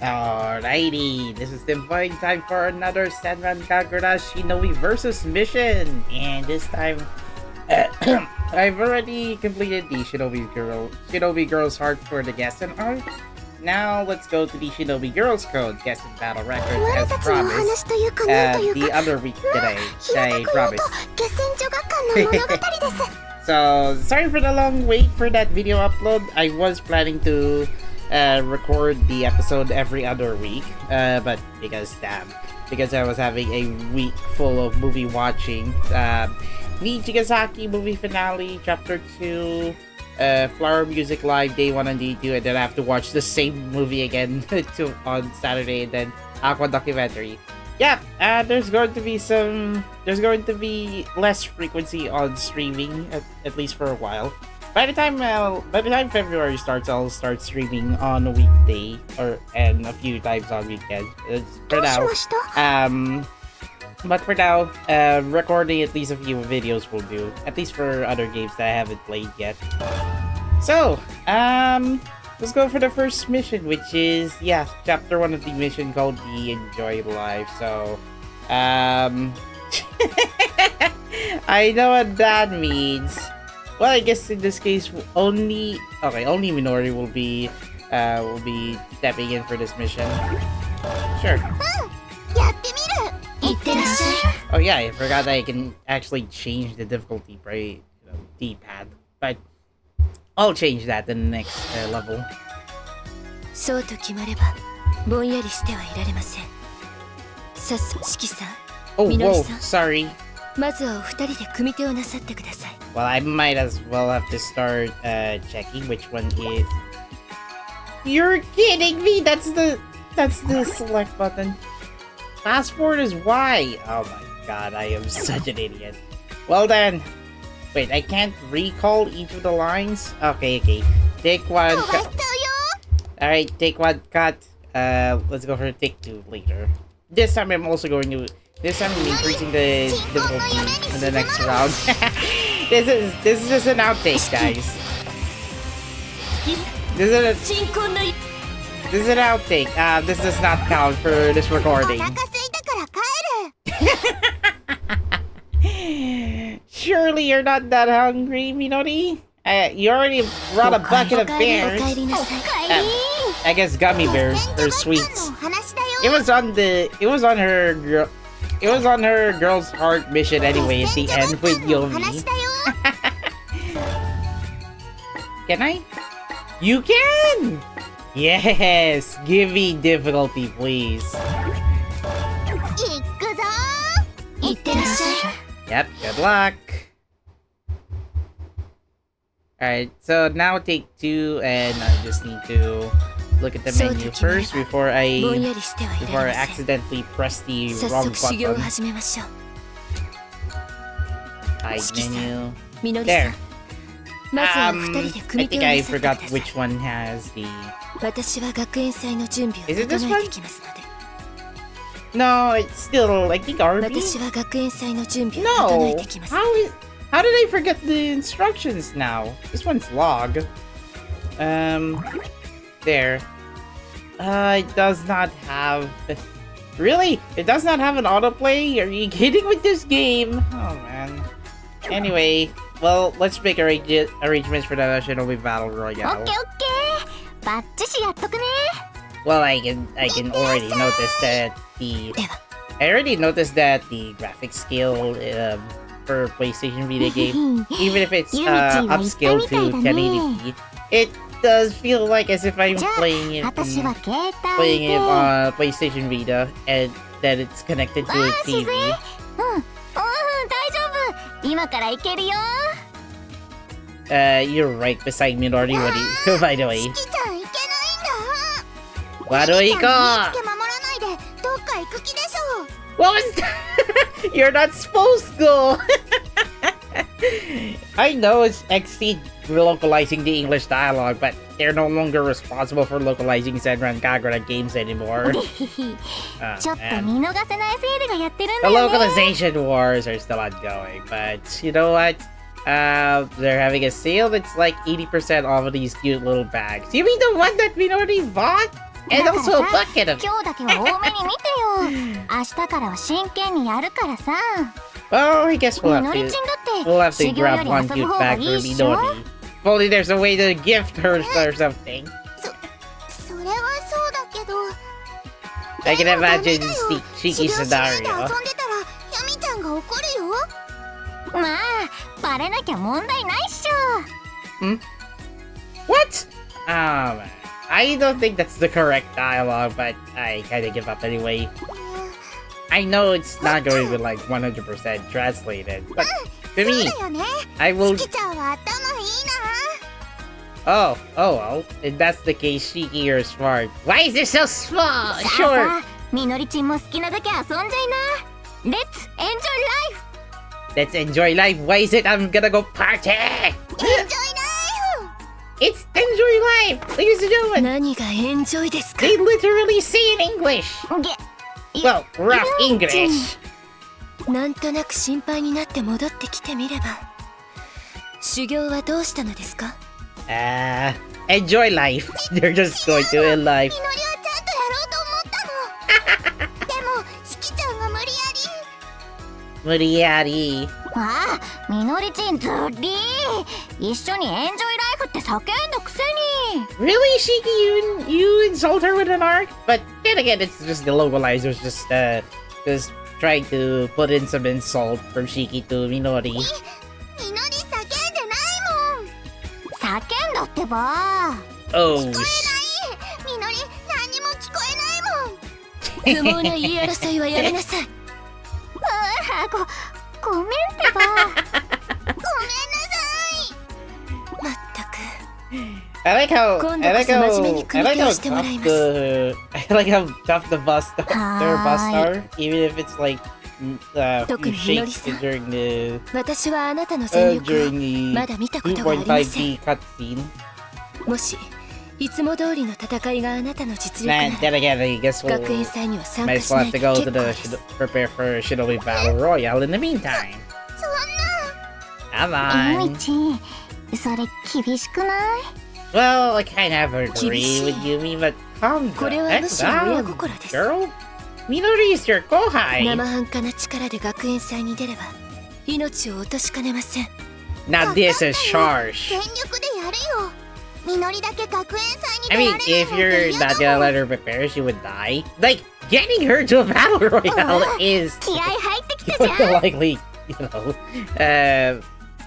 Alrighty, this is the inviting time for another SENRAN KAGURA Shinobi versus mission, and this time I've already completed the Shinobi Girl's Heart for the guest and art. Now let's go to the Shinobi Girls Code guest and battle records as promised the other week today. I promise. So sorry for the long wait for that video upload. I was planning to record the episode every other week, but because I was having a week full of movie watching. Nijigasaki movie finale, chapter 2, Flower Music Live day 1 and day 2, and then I have to watch the same movie again on Saturday, and then Aqua documentary. Yeah, there's going to be less frequency on streaming, at least for a while. By the time February starts, I'll start streaming on a weekday and a few times on weekends. But for now, recording at least a few videos will do, at least for other games that I haven't played yet. So, let's go for the first mission, which is, chapter 1 of the mission called the Enjoy Life. So, I know what that means. Well, I guess in this case, only Minori will be stepping in for this mission. Sure. Oh yeah, I forgot that I can actually change the difficulty by D-pad, but I'll change that in the next level. Oh, whoa, sorry. Well, I might as well have to start checking which one is. You're kidding me! That's the select button. Fast forward is Y. Oh my god, I am such an idiot. Well then, wait, I can't recall each of the lines. Okay. Take one. Alright, take one. Cut. Let's go for take 2 later. This time I'm increasing the difficulty in the next round. This is just an outtake, guys. This is an outtake. This does not count for this recording. Surely you're not that hungry, Minori? You already brought a bucket of bears. I guess gummy bears or sweets. It was on her girl's heart mission anyway at the end with Yumi. Can I? You can! Yes! Give me difficulty, please. Yep, good luck. Alright, so now take 2, and I just need to look at the menu first before I accidentally press the wrong button. Hide menu. There. I think I forgot which one has the... Is it this one? No, it's still, I think, RB. No! How did I forget the instructions now? This one's log. There. It does not have... Really? It does not have an autoplay? Are you kidding with this game? Oh, man. Anyway, well, let's make arrangements for the Shinobi Battle Royale. Well, I can already notice that the graphics scale for PlayStation video game, even if it's upscaled to 1080p, it does feel like as if I'm playing it on PlayStation Vita and that it's connected to a TV. You're right beside me, Lordy. By the way. What was that? You're not supposed to go. I know it's XC localizing the English dialogue, but they're no longer responsible for localizing SENRAN KAGURA games anymore. The localization wars are still ongoing, but you know what? They're having a sale that's like 80% off of these cute little bags. You mean the one that we already bought? And also a bucket of it. 今日だけは多めに見てよ。明日からは真剣にやるからさ。Well, I guess we'll have みのりちんだって to grab one gift back for Minori. If only there's a way to gift her or something. それはそうだけど。I can imagine Shiki scenario. 遊んでたらユミちゃんが怒るよ。まあ、バレなきゃ問題ないっしょ。What? Oh man. I don't think that's the correct dialogue, but I kinda give up anyway. I know it's not going to be like 100% translated, but to me, I will... Oh, well, if that's the case, Shiki, you're smart. Why is it so small? Short! みのりちんも好きなだけ遊んじゃいな。Let's enjoy life! Let's enjoy life. Why is it I'm gonna go party? Enjoy life! It's enjoy life, ladies and gentlemen. 何がエンジョイですか? They literally say in English. Well, rough English. なんとなく心配になって戻ってきてみれば。修行はどうしたのですか? Enjoy life. They're just going to end life. みのりはちゃんとやろうと思ったの。でも、しきちゃんが無理やり。無理やり。ああ、みのりちんずりー。一緒にエンジョイライフって叫んだくせに。Really, Shiki? You insult her with an arc? But then again, it's just the localizers just trying to put in some insult from Shiki to Minori. みのり叫んでないもん。叫んだってば。Oh. 聞こえない。みのり、何も聞こえないもん。不毛な言い争いはやめなさい。ごめんってば。ごめんなさい。まったく。I like how tough the bus their bus are, even if it's like you shake during the 2.5D cutscene. もしいつも通りの戦いがあなたの実力な Then again, I guess we'll 学園祭には参 might 加 as し well な have い to で go 結 to 構 the です。 prepare for Shinobi Battle Royale in the meantime. そんな。 Come on. みちん、それ厳しくない? Well, I kind of agree with Yumi, but calm the heck down, girl. Minori is your kohai. 生半可な力で学園祭に出れば命を落としかねません。 Now this is harsh. 全力でやるよ。みのりだけ学園祭に I 出 mean, られない if you're not gonna let her prepare, she would die. Like, getting her to a battle royale is 気合入ってきたじゃん。 likely, you know.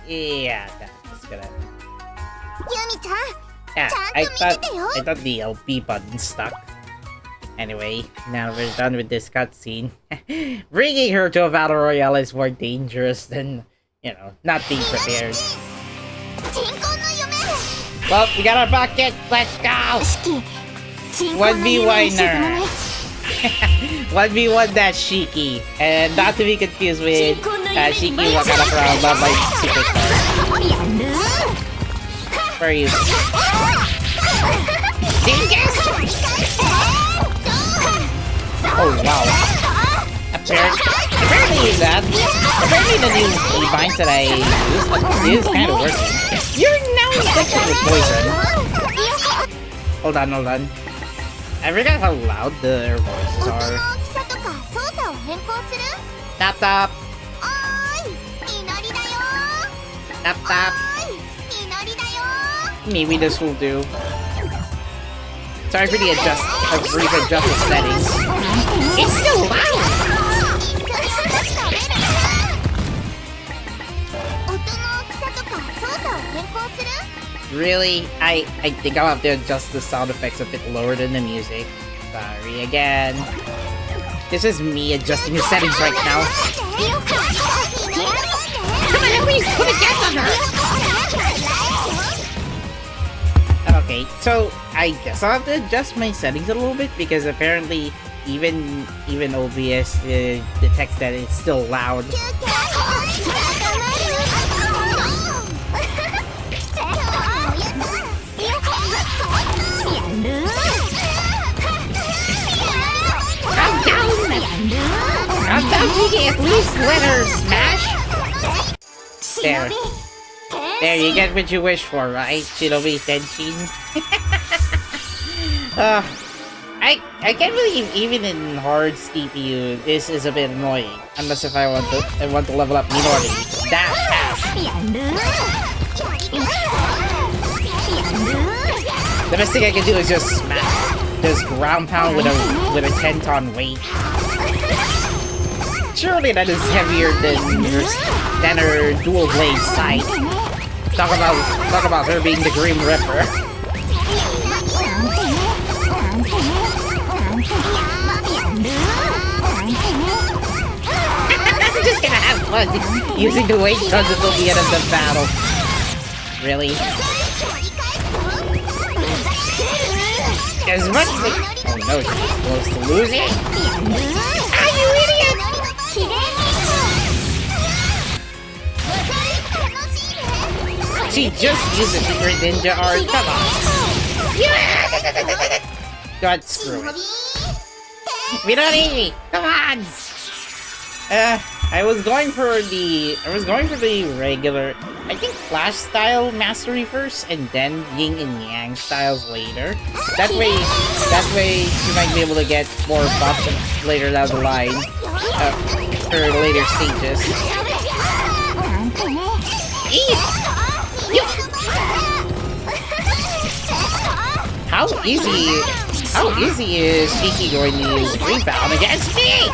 Yeah, that's gonna. ユミちゃん。 Yeah, I thought the LB button stuck. Anyway, now we're done with this cutscene. Bringing her to a battle royale is more dangerous than, you know, not being prepared. Well, we got our bucket. Let's go. 1v1 her. 1v1 that Shiki, and not to be confused with Shiki Wakana from Love Live Superstar. Where are you? Oh wow! Apparently the new keybinds that I use is kind of working. You're now infected with poison. Hold on. I forgot how loud their voices are. Tap tap. Tap tap. Maybe this will do. Sorry for the brief adjust of settings. It's still loud! Really? I think I'll have to adjust the sound effects a bit lower than the music. Sorry again. This is me adjusting the settings right now. Come on, at least put a gas on her! Okay, so I guess I'll have to adjust my settings a little bit because apparently even OBS detects that it's still loud. Calm down, Shiki, at least let her smash. There, you get what you wish for, right? Shinobi Tenshin. I can't believe even in hard CPU, this is a bit annoying. Unless if I want to level up Minori that fast. The best thing I can do is just smash, just ground pound with a 10-ton weight. Surely that is heavier than her dual blade sight. Talk about her being the Grim Reaper. I'm just gonna have fun using the weight guns until the end of the battle. Really? As much as oh no, she's close to losing. Ah, you idiot! She just used a secret ninja art. Come on. God, screw it. Minori, come on. I was going for the regular, I think Flash style mastery first, and then Yin and Yang styles later. That way you might be able to get more buffs later down the line, for later stages. How easy is Shiki going to use rebound against me?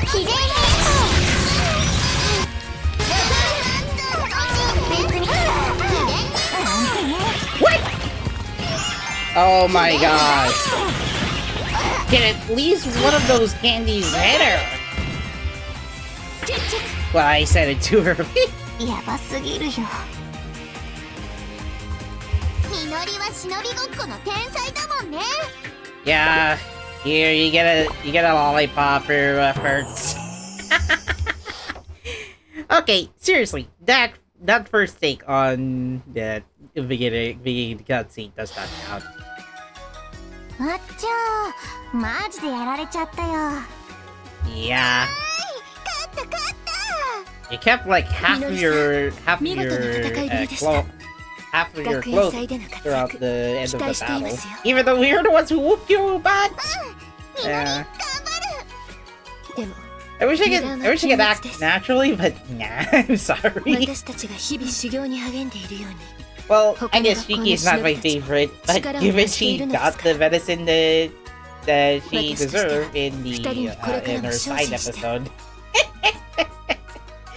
What? Oh my gosh. Can at least one of those candies hit her? Well, I said it too early. Yeah, here you get a lollipop for your efforts. Okay, seriously, that first take on the beginning cutscene does not count. Yeah. You kept like half of your clothes throughout the end of the battle. Even though we were the ones who whooped your butt. Yeah. I wish I could act naturally, but nah, I'm sorry. Well, I guess Shiki is not my favorite, but given she got the medicine that she deserved in her side episode.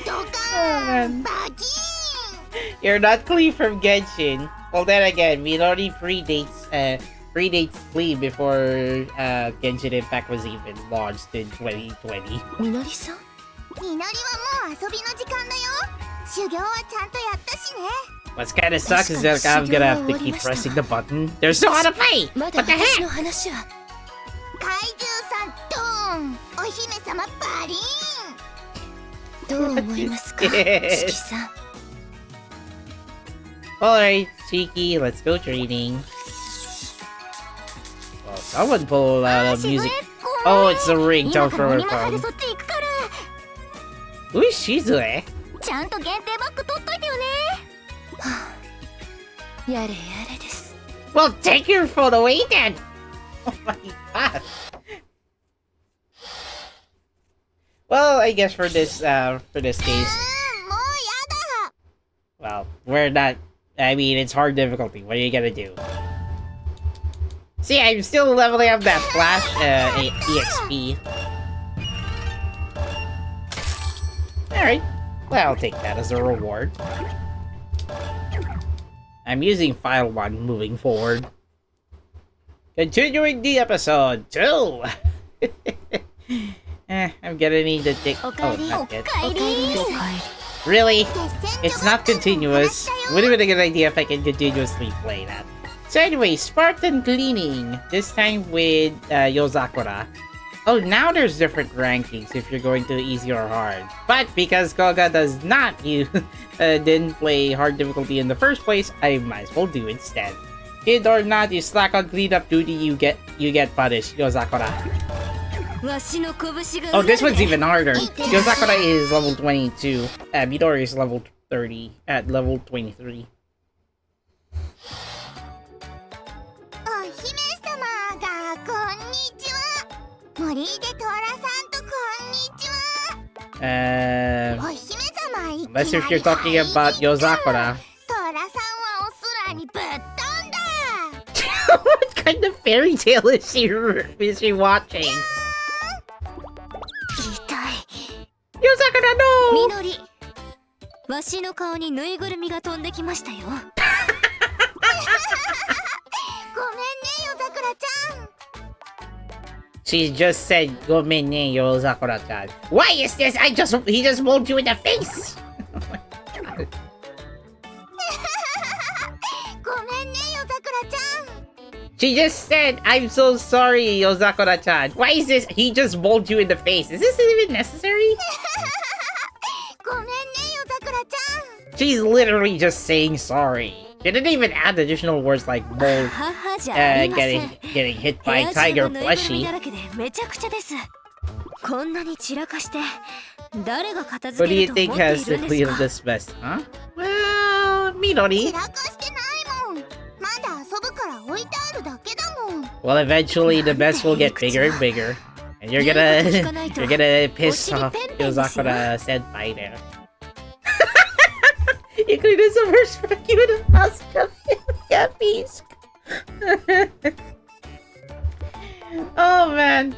Oh, man. You're not Klee from Genshin. Well, then again, Minori predates Klee before Genshin Impact was even launched in 2020. Minori-san? What's kinda sucks is that I'm gonna have to keep pressing the button. There's no how to play! What the heck? Alright, Shiki, let's go training. Well, someone pulled out of music. Oh, it's the ringtone from her phone. Who is Shizue? Well, take your phone away then! Oh my god. Well, I guess for this case, well, we're not. I mean, it's hard difficulty. What are you gonna do? See, I'm still leveling up that Flash EXP. All right, well, I'll take that as a reward. I'm using File 1 moving forward. Continuing the episode 2. I'm gonna need to take. Oh, not yet. Really? It's not continuous. Would have been a good idea if I can continuously play that. So anyway, Spartan cleaning. This time with Yozakura. Oh, now there's different rankings if you're going to easy or hard. But because Koga does not didn't play hard difficulty in the first place, I might as well do instead. Kid or not, you slack on cleanup duty, you get punished, Yozakura. Oh, this one's even harder. Yozakura is level 22. Midori is level 30 at level 23. 森でトラさんとこんにちは。お姫様、 unless if you're talking about Yozakura. トラさんはお空にぶっ飛んだ。 What kind of fairy tale is she watching? 痛い。 Yozakura, no! みのり、わしの顔にぬいぐるみが飛んできましたよ。ごめんね、夜桜ちゃん。 She just said, "Go mene Yozakura-chan." Why is this? He just rolled you in the face. She just said, "I'm so sorry, Yozakura-chan." Why is this? He just rolled you in the face. Is this even necessary? She's literally just saying sorry. She didn't even add additional words like bold, getting hit by tiger plushie. What do you think has to clean up this mess, huh? Well, Midori. Well, eventually the mess will get bigger and bigger, and you're gonna piss off Yozakura senpai there. You could do some respect you in the house, yeah, please. Oh man,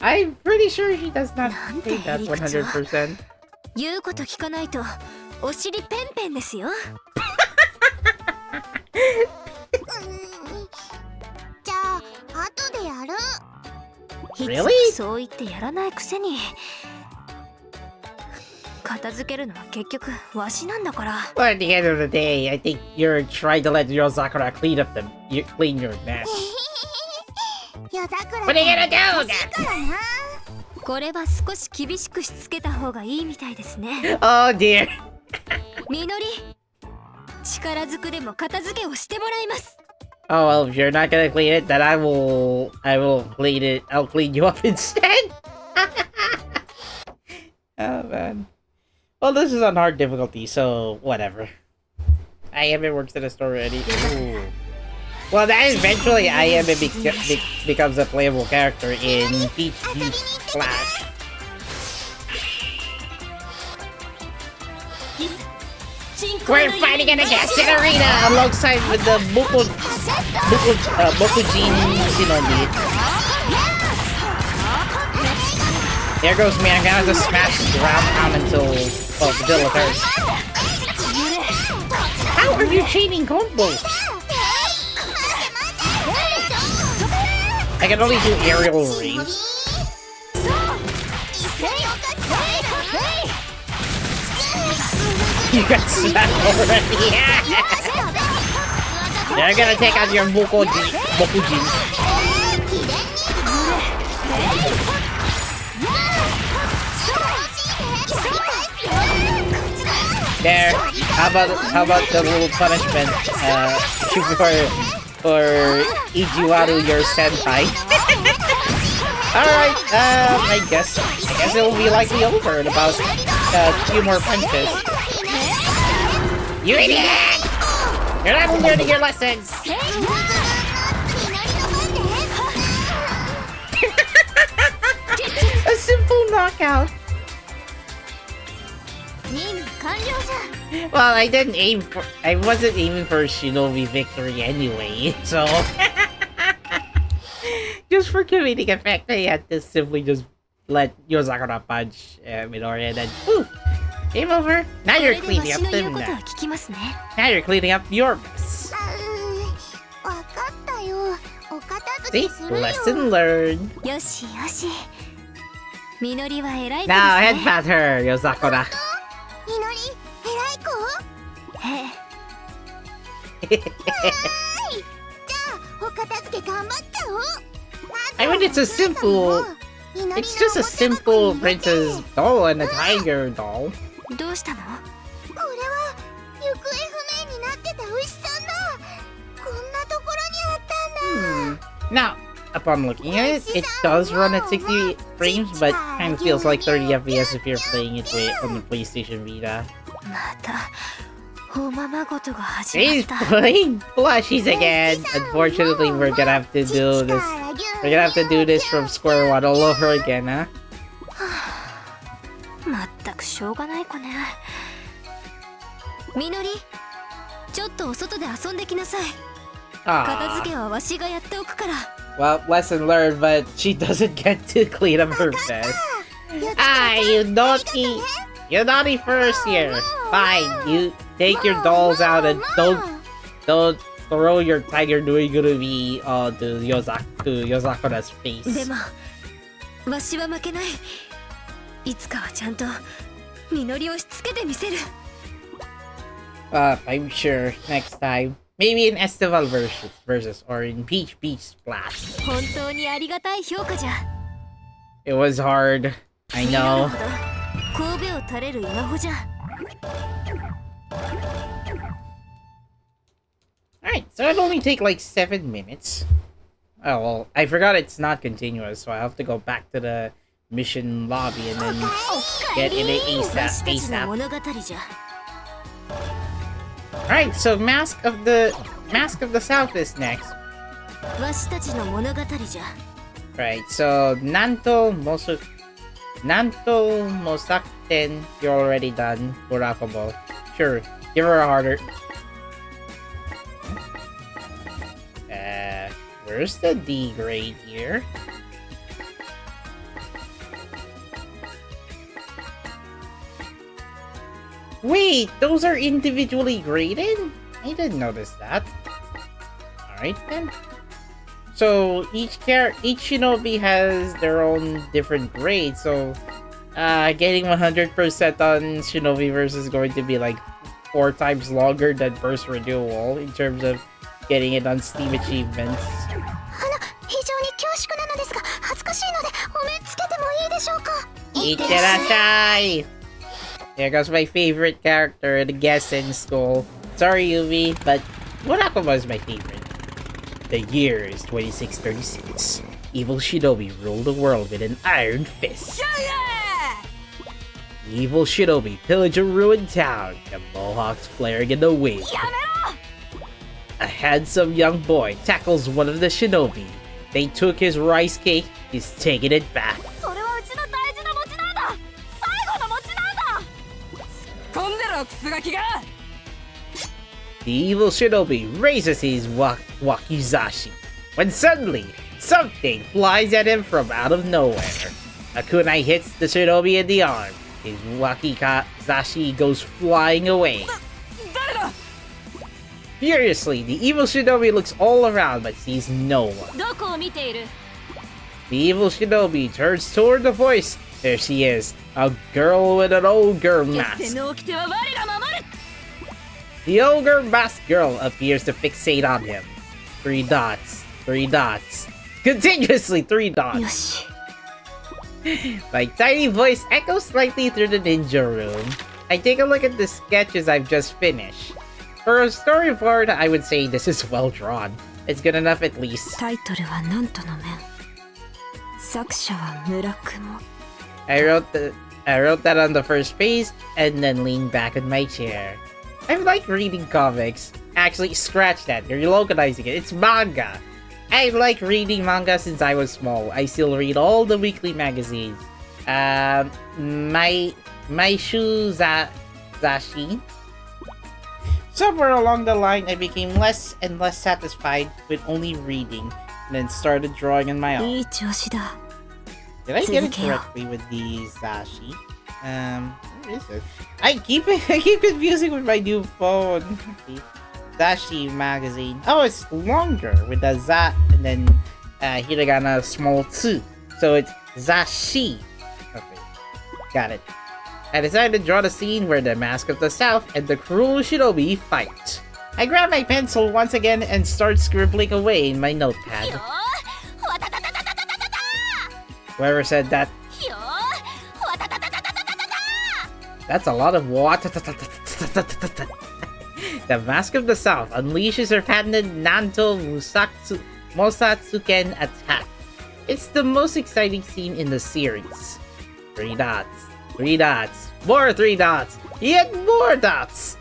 I'm pretty sure she does not say that 100%. 言うこと聞かないとお尻ペンペンですよ。じゃあ後でやる。 Really? そう言ってやらないくせに。片付けるのは結局わしなんだから。 But at the end of the day, I think you're trying to let Yozakura clean your mess. What are you gonna do? これは少し厳しくしつけた方がいいみたいですね。Oh dear. みのり、力ずくでも片付けをしてもらいます。 Oh well, if you're not gonna clean it, then I will clean it. I'll clean you up instead. Oh man. Well, this is on hard difficulty, so whatever. I haven't worked in a store already. Ooh. Well, that eventually becomes a playable character in Peach Flash. We're fighting in a gasset arena alongside with the Bokujin Shinobi. There goes me, I'm gonna have to smash the ground pound until the deal occurs. How are you chaining combos? I can only do aerial rings. You got smacked already. They're gonna take out your Bokujin. There. How about the little punishment? For Ijiwaru, your senpai. Alright, I guess it will be likely over in about a few more punches. You idiot! You're not learning your lessons! A simple knockout. Well, I wasn't aiming for a Shinobi victory anyway, so... Just for comedic effect, I had to simply just let Yozakura punch Midori and then poof! Game over! Now you're cleaning up the mess. Now you're cleaning up your mess. See? Lesson learned. Now headbutt her, Yozakura. I mean, it's just a simple princess doll and a tiger doll. Now, upon looking at it, it does run at 60 frames, but kind of feels like 30 FPS if you're playing it on the PlayStation Vita. He's playing plushies again. Unfortunately, we're gonna have to do this. We're gonna have to do this from square one all over again, huh? まったくしょうがない子ね。みのり、ちょっとお外で遊んできなさい。片付けはわしがやっておくから。Well, lesson learned, but she doesn't get to clean up her mess. Ah, you naughty first year. Fine, you take your dolls out and don't throw your tiger nuigurumi to Yozakona's face. でも、わしは負けない。いつかはちゃんとみのりをしつけてみせる。I'm sure next time. Maybe in Estival versus or in Peach Beach Splash. 本当にありがたい評価じゃ。It was hard. I know. 神戸を垂れる稲穂じゃ。Alright, so it'll only take like 7 minutes. Oh well, I forgot it's not continuous, so I have to go back to the mission lobby and then get in it ASAP. Alright, so Mask of the South is next. Right, so Nanto Mosakten, you're already done. Murakumo. Sure, give her a harder. Where's the D grade here? Wait, those are individually graded? I didn't notice that. Alright then. So each shinobi has their own different grade, so getting 100% on Shinobi versus is going to be like 4 times longer than Burst Renewal in terms of getting it on Steam achievements. Itterashai! Here goes my favorite character, the Gessen Skull. Sorry, Yumi, but Murakumo is my favorite. The year is 2636. Evil Shinobi rule the world with an iron fist. Evil Shinobi pillage a ruined town, the Mohawks flaring in the wind. A handsome young boy tackles one of the shinobi. They took his rice cake, he's taking it back. The evil shinobi raises his wakizashi, when suddenly, something flies at him from out of nowhere. A kunai hits the shinobi in the arm. His wakizashi goes flying away. Furiously, the evil shinobi looks all around but sees no one. The evil shinobi turns toward the voice. There she is, a girl with an ogre mask. The ogre masked girl appears to fixate on him. 3 dots, 3 dots, continuously 3 dots. My tiny voice echoes slightly through the ninja room. I take a look at the sketches I've just finished. For a storyboard, I would say this is well drawn. It's good enough at least. I wrote that on the first page and then leaned back in my chair. I like reading comics. Actually, scratch that. You're localizing it. It's manga. I like reading manga since I was small. I still read all the weekly magazines. My Zashi. Somewhere along the line, I became less and less satisfied with only reading, and then started drawing on my own. Did I get it correctly with the Zashi? Where is it? I keep confusing with my new phone. Okay. Zashi magazine. Oh, it's longer with the za and then hiragana small tsu. So it's Zashi. Okay, got it. I decided to draw the scene where the Mask of the South and the cruel shinobi fight. I grab my pencil once again and start scribbling away in my notepad. Whoever said that? That's a lot of what? The Mask of the South unleashes her patented Nanto Mosatsuken attack. It's the most exciting scene in the series. 3 dots. 3 dots. More 3 dots. Yet more dots.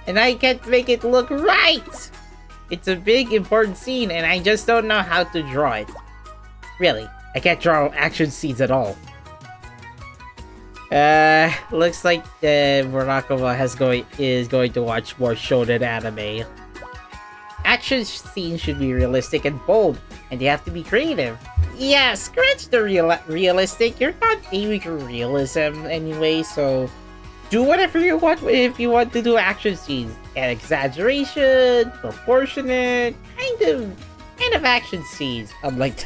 and I can't make it look right. It's a big, important scene, and I just don't know how to draw it. Really, I can't draw action scenes at all. Looks like Murakama is going to watch more shonen anime. Action scenes should be realistic and bold, and they have to be creative. Yeah, scratch the realistic. You're not aiming for realism anyway, so do whatever you want if you want to do action scenes. And exaggeration, proportionate, kind of action scenes. Unlike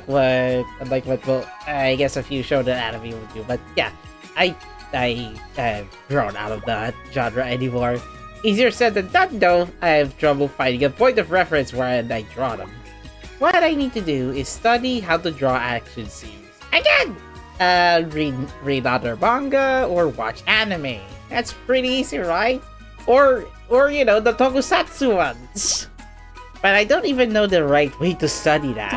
what well, I guess a few shonen anime would do. But yeah, I have grown out of that genre anymore. Easier said than done though. I have trouble finding a point of reference where I draw them. What I need to do is study how to draw action scenes. Again! Read other manga or watch anime. That's pretty easy, right? Or you know, the tokusatsu ones. But I don't even know the right way to study that.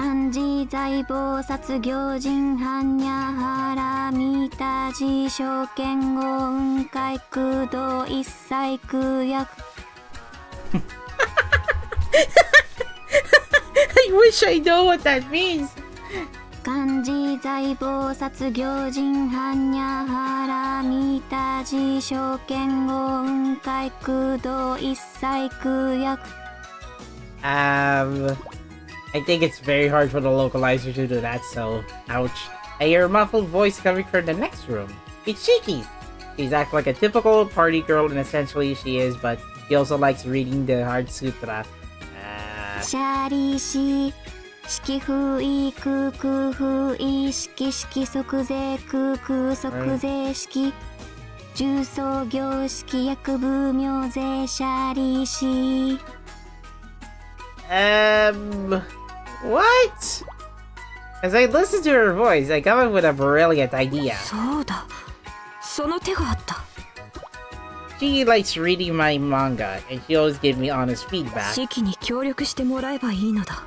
I wish I know what that means. 漢字財宝殺行人般若波羅蜜多事証券豪雲海空洞一切空薬 I think it's very hard for the localizer to do that, so ouch. I hear a muffled voice coming from the next room. It's Shiki. She's acting like a typical party girl, and essentially she is, but she also likes reading the Heart Sutra. シャリシ式風意空空風意識式即税空空即税式重創業式薬部名税シャリシ What? As I listened to her voice, I come up with a brilliant idea. そうだその手があった She likes reading my manga, and she always gives me honest feedback. シキに協力してもらえばいいのだ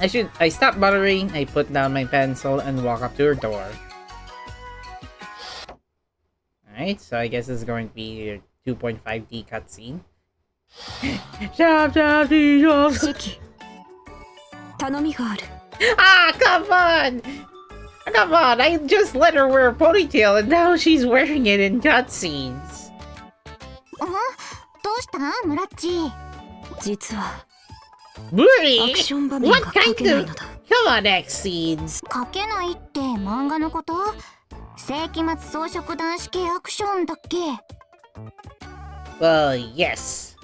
I stop muttering, I put down my pencil, and walk up to her door. Alright, so I guess this is going to be a 2.5D cutscene. Shop, shop, shop. シキ頼みがある Ah, come on! Come on, I just let her wear a ponytail, and now she's wearing it in cutscenes. どうしたムラッチ実は Really? アクション場面 What が書 kind けない of... のだ Come on, X scenes. 書けないって漫画のこと世紀末装飾男子系アクションだっけ Well, yes.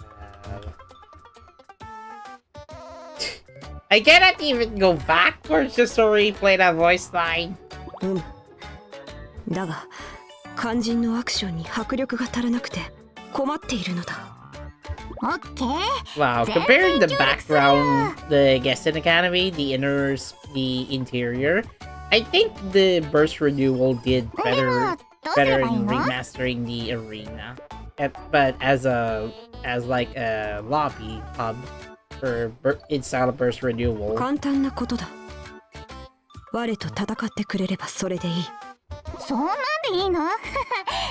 I cannot even go backwards just to replay that voice line. だが肝心のアクションに迫力が足らなくて困っているのだ Wow, comparing the background, the Guestin Academy, the interior, I think the Burst Renewal did better in remastering the arena. But as like a lobby hub for inside of Burst Renewal. 簡単なことだ我と戦ってくれればそれでいいそんなんでいいの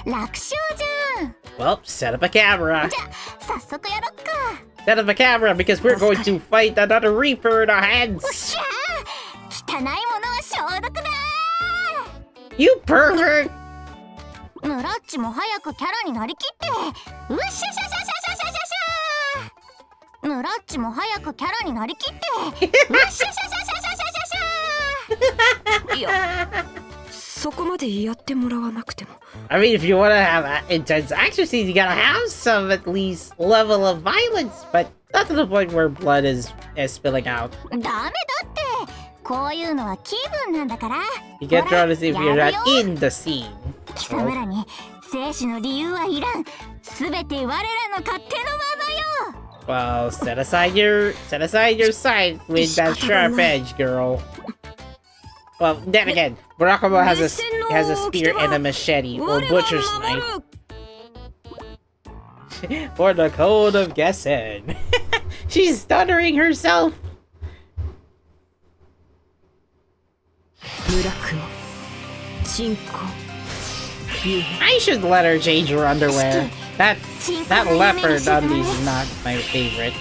楽勝じゃん Well, set up a camera. じゃ早速やろっか Set up a camera because we're going to fight another Reaper in our hands. おっしゃ汚いものは消毒だ You pervert! ムラッチも早くキャラになりきってうっしゃしゃしゃしゃしゃしゃしゃムラッチも早くキャラになりきってうっしゃしゃしゃしゃしゃしゃしゃいやそこまでやってもらわなくても I mean, if you want to have intense action scenes, you gotta have some at least level of violence, but not to the point where blood is spilling out. ダメだってこういうのは気分なんだから You get drawn as if you're not in the scene. 貴様らに生死の理由はいらんすべて我らの勝手のままよ Well, set aside your sight with that sharp edge, girl. Well, then again, Murakama has a spear and a machete, or butcher's knife. For the code of Gessen. She's stuttering herself. I should let her change her underwear. That leopard on these is not my favorite.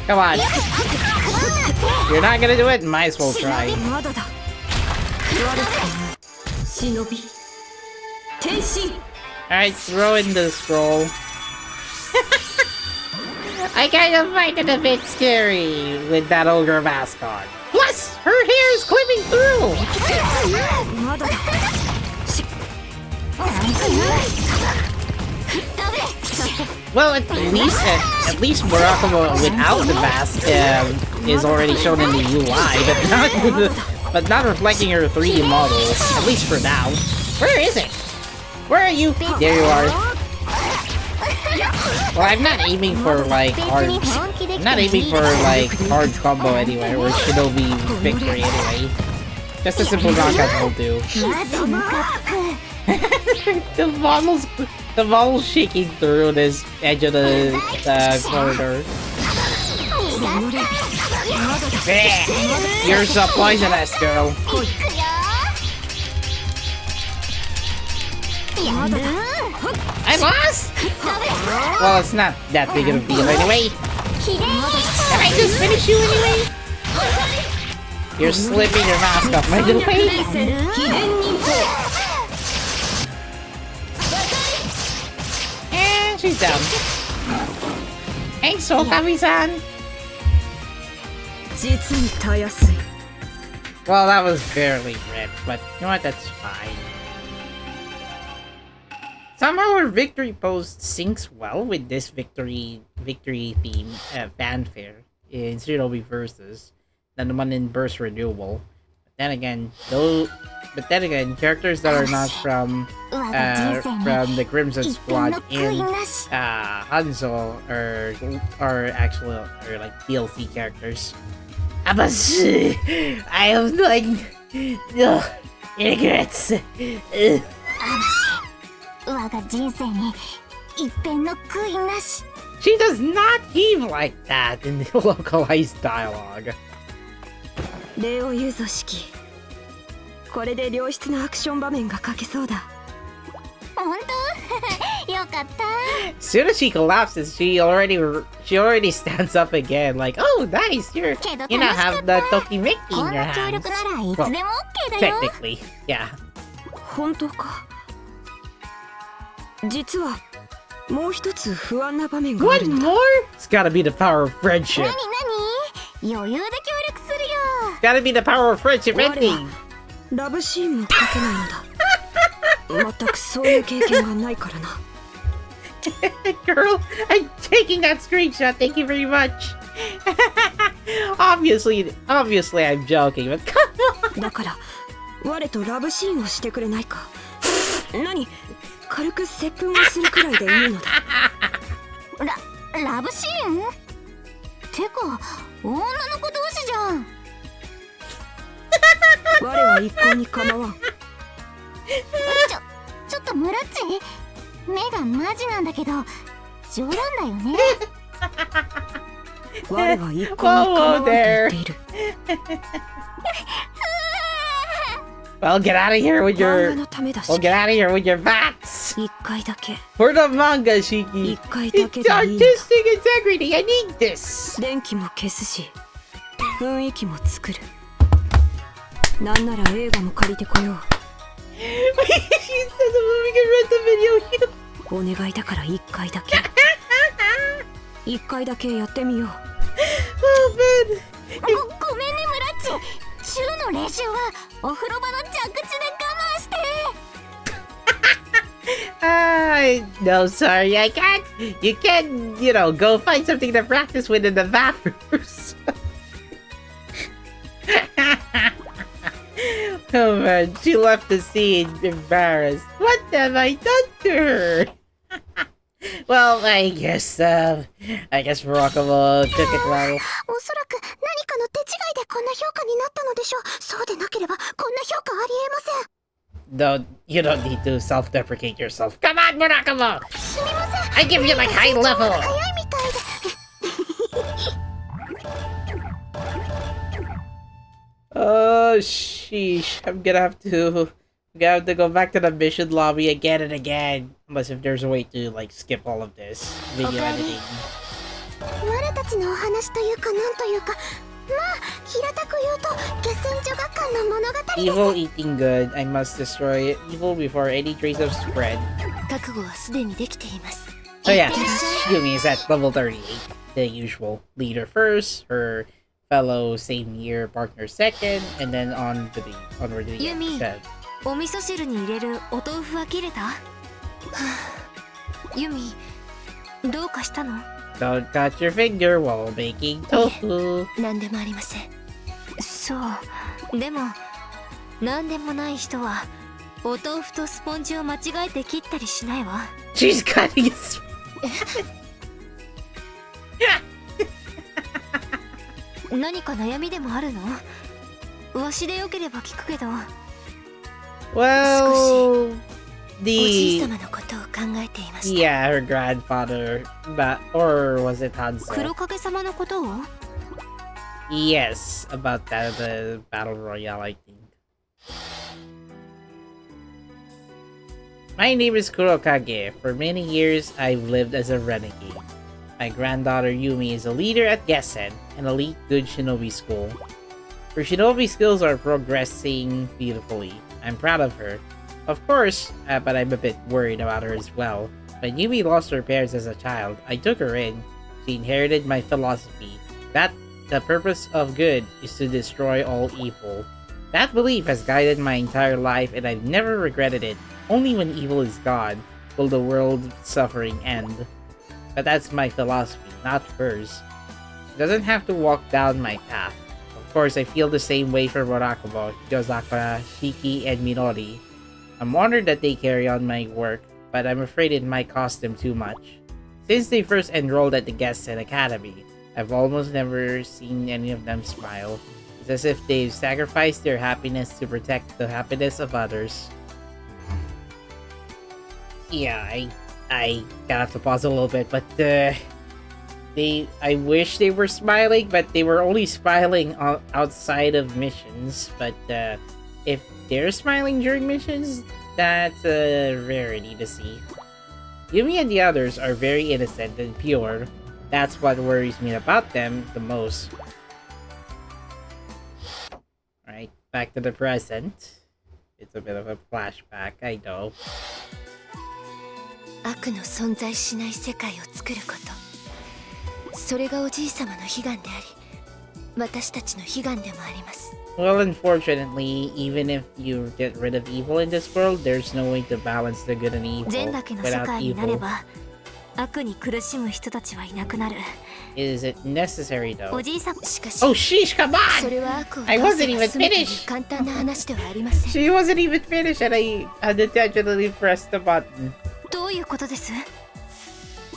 Come on. You're not gonna do it? Might as well try. Alright, throw in the scroll. I kind of find it a bit scary with that ogre mask on. Plus, her hair is clipping through! Well, at least Murakumo without the mask is already shown in the UI, but not reflecting her 3D model, at least for now. Where is it? Where are you? There you are. Well, I'm not aiming for like hard combo anyway, or Shinobi victory anyway. Just a simple knockout will do. The model's shaking through this edge of the corridor. You're so poisonous, girl. I lost? Well, it's not that big of a deal anyway. Can I just finish you anyway? You're slipping your mask off my way. And she's down. Thanks, Okami-san. Well, that was barely ripped, but you know what? That's fine. Somehow her victory pose syncs well with this victory theme fanfare in Shinobi Versus than the one in Burst Renewal. But then again, characters that are not from the Crimson Squad and Hanzo are actually like DLC characters. But I have like no regrets. She does not heave like that in the localized dialogue. 礼を言うぞ式。これで良質なアクション場面が描けそうだ。本当？よかった。As soon as she collapses, she already stands up again. Like, oh, nice, you now have the Tokimeki in your hands. Well, technically, yeah. 本当か。実はもう一つ不安な場面があるんだ。What more? It's gotta be the power of friendship. 何？余裕で協力するよ。Gotta be the power of friendship ending. ラブシーンも描けないのだ。全くそういう経験がないからな。Girl, I'm taking that screenshot. Thank you very much. obviously, I'm joking, but come on. だから我とラブシーンをしてくれないか。何？軽く接吻をするくらいでいいのだ。ラブシーン？てか女の子同士じゃん。我は一向に構わん。ちょっとムラッチ、目がマジなんだけど冗談だよね。我は一向に構わんと言っている。Well, get out of here with your facts. For the manga, Shiki. It's artistic integrity. I need this. 電気も消すし、雰囲気も作る。なんなら映画も借りてこよう。She says a movie can rent the video. お願いだから一回だけ。一回だけやってみよう。ごめんね、ムラッチ。週の練習はお風呂場の蛇口で我慢して。No, sorry, I can't. You can, go find something to practice with in the bathrooms. Oh man, she left the scene embarrassed. What have I done to her? Well, I guess Murakumo took it well. おそらく何かの手違いでこんな評価になったのでしょう。そうでなければこんな評価ありえません。No, you don't need to self-deprecate yourself. Come on, Murakumo! すみません。 I give you like high level! 早いみたいで。Oh, sheesh. I'm gonna have to go back to the mission lobby again and again. Unless if there's a way to, like, skip all of this video editing. 我たちのお話というかなんというか、まあ平たく言うと決戦女学館の物語です。 Evil eating good. I must destroy evil before any trace of spread. 覚悟はすでにできています。 So yeah, Yumi is at level 38. The usual. Leader first, her fellow same year partner second, and then onward to the Yumi. end. お味噌汁に入れるお豆腐は切れた？ユミ、どうかしたの？ Don't cut your finger while making tofu. なんでもありません。そう、でもなんでもない人はお豆腐とスポンジを間違えて切ったりしないわ。 She's cutting his. 何か悩みでもあるの？わしでよければ聞くけど。 Well, おじい the 様のことを考えていました。 yeah, her grandfather, or was it Hanzo? 黒影様のことを？ Yes, about that the battle royale, I think. My name is Kurokage. For many years, I've lived as a renegade. My granddaughter Yumi is a leader at Gessen, an elite good shinobi school. Her shinobi skills are progressing beautifully. I'm proud of her. Of course, but I'm a bit worried about her as well. When Yumi lost her parents as a child, I took her in. She inherited my philosophy, that the purpose of good is to destroy all evil. That belief has guided my entire life and I've never regretted it. Only when evil is gone will the world's suffering end. But that's my philosophy, not hers. She doesn't have to walk down my path. Of course, I feel the same way for Murakumo, Yozakura, Shiki, and Minori. I'm honored that they carry on my work, but I'm afraid it might cost them too much. Since they first enrolled at the Gessen Academy, I've almost never seen any of them smile. It's as if they've sacrificed their happiness to protect the happiness of others. Yeah, I gotta have to pause a little bit, but I wish they were smiling, but they were only smiling outside of missions. But if they're smiling during missions, that's a rarity to see. Yumi and the others are very innocent and pure. That's what worries me about them the most. Alright, back to the present. It's a bit of a flashback, I know. 悪の存在しない世界を作ること、それがおじい様の悲願であり、私たちの悲願でもあります。 Well, unfortunately, even if you get rid of evil in this world, there's no way to balance the good and evil 善だけの世 without 界になれ evil. ば、悪に苦しむ人たちはいなくなる。 Is it necessary though? おじい様、しかし、 Oh sheesh, come そ on! れは悪を I 倒 wasn't せ even ば済むという finished! 簡単な話ではありません。 She wasn't even finished and I unintentionally pressed the button. どういうことです？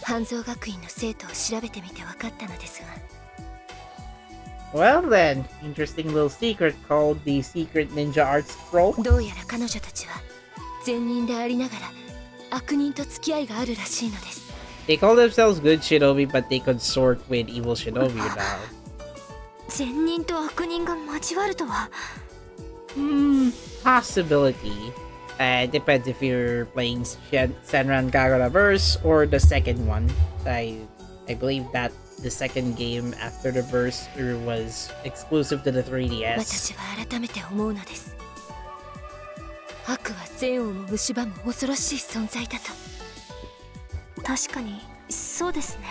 半蔵学院の生徒を調べてみて分かったのですが。 Well then, interesting little secret called the Secret Ninja Art Scroll. どうやら彼女たちは善人でありながら悪人と付き合いがあるらしいのです。 They call themselves good shinobi, but they consort with evil shinobi now. 善人と悪人が交わるとは。Possibility. Depends if you're playing Senran Kagura Verse or the second one. I believe that the second game after the Verse was exclusive to the 3DS. 私は改めて思うのです。悪は善をも蝕む恐ろしい存在だと。確かにそうですね。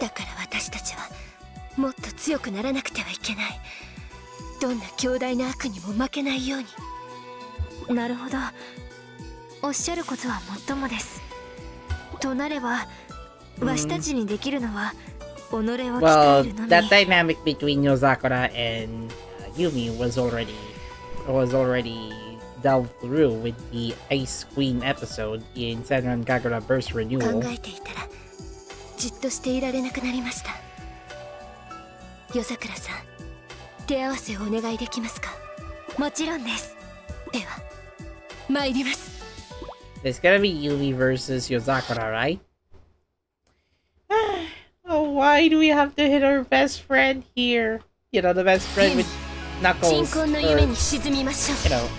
だから私たちはもっと強くならなくてはいけない。どんな強大な悪にも負けないように。なるほど。おっしゃることはもっともです。となれば、わしたちにできるのは己を鍛 Well, えるのみ。 that dynamic between Yozakura and Yumi was already delved through with the Ice Queen episode in Senran Kagura Burst 考 Renewal. えていたらじっとしていられなくなりました。夜桜さん、手合わせをお願いできますか？もちろんです。では参ります。 It's gonna be Yumi versus Yozakura, right? Oh, why do we have to hit our best friend here? You know, the best friend with knuckles, or,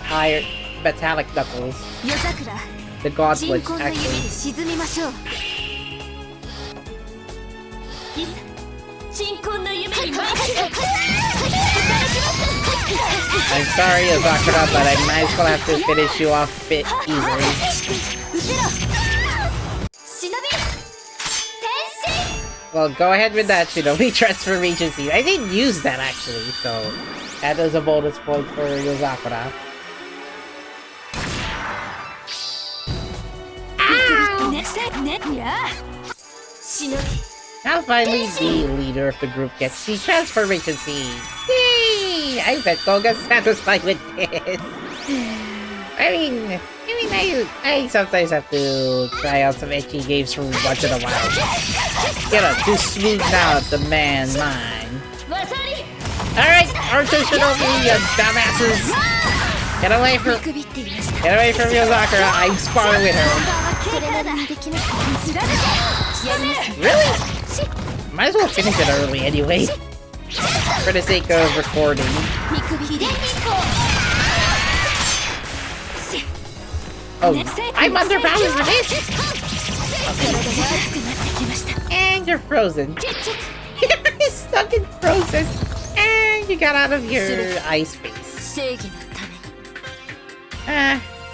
higher metallic knuckles. The gauntlets, actually. I'm sorry, Azakura, but I might as well have to finish you off a bit easily. Well, go ahead with that, Shinobi transformation scene. I didn't use that, actually, so that is a bonus point for Yozakura. Now finally the leader of the group gets the transformation scene. Yay! I bet Koga's satisfied with this. I sometimes have to try out some ecchi games from once in a while. To smooth out the man mind. Alright, Archer Shinobi, you dumbasses! Get away from Yozakura, I'm sparring with her. Really? Might as well finish it early anyway. For the sake of recording. Oh, I'm underpowered for this! And you're frozen. You're stuck in frozen. And you got out of your ice base.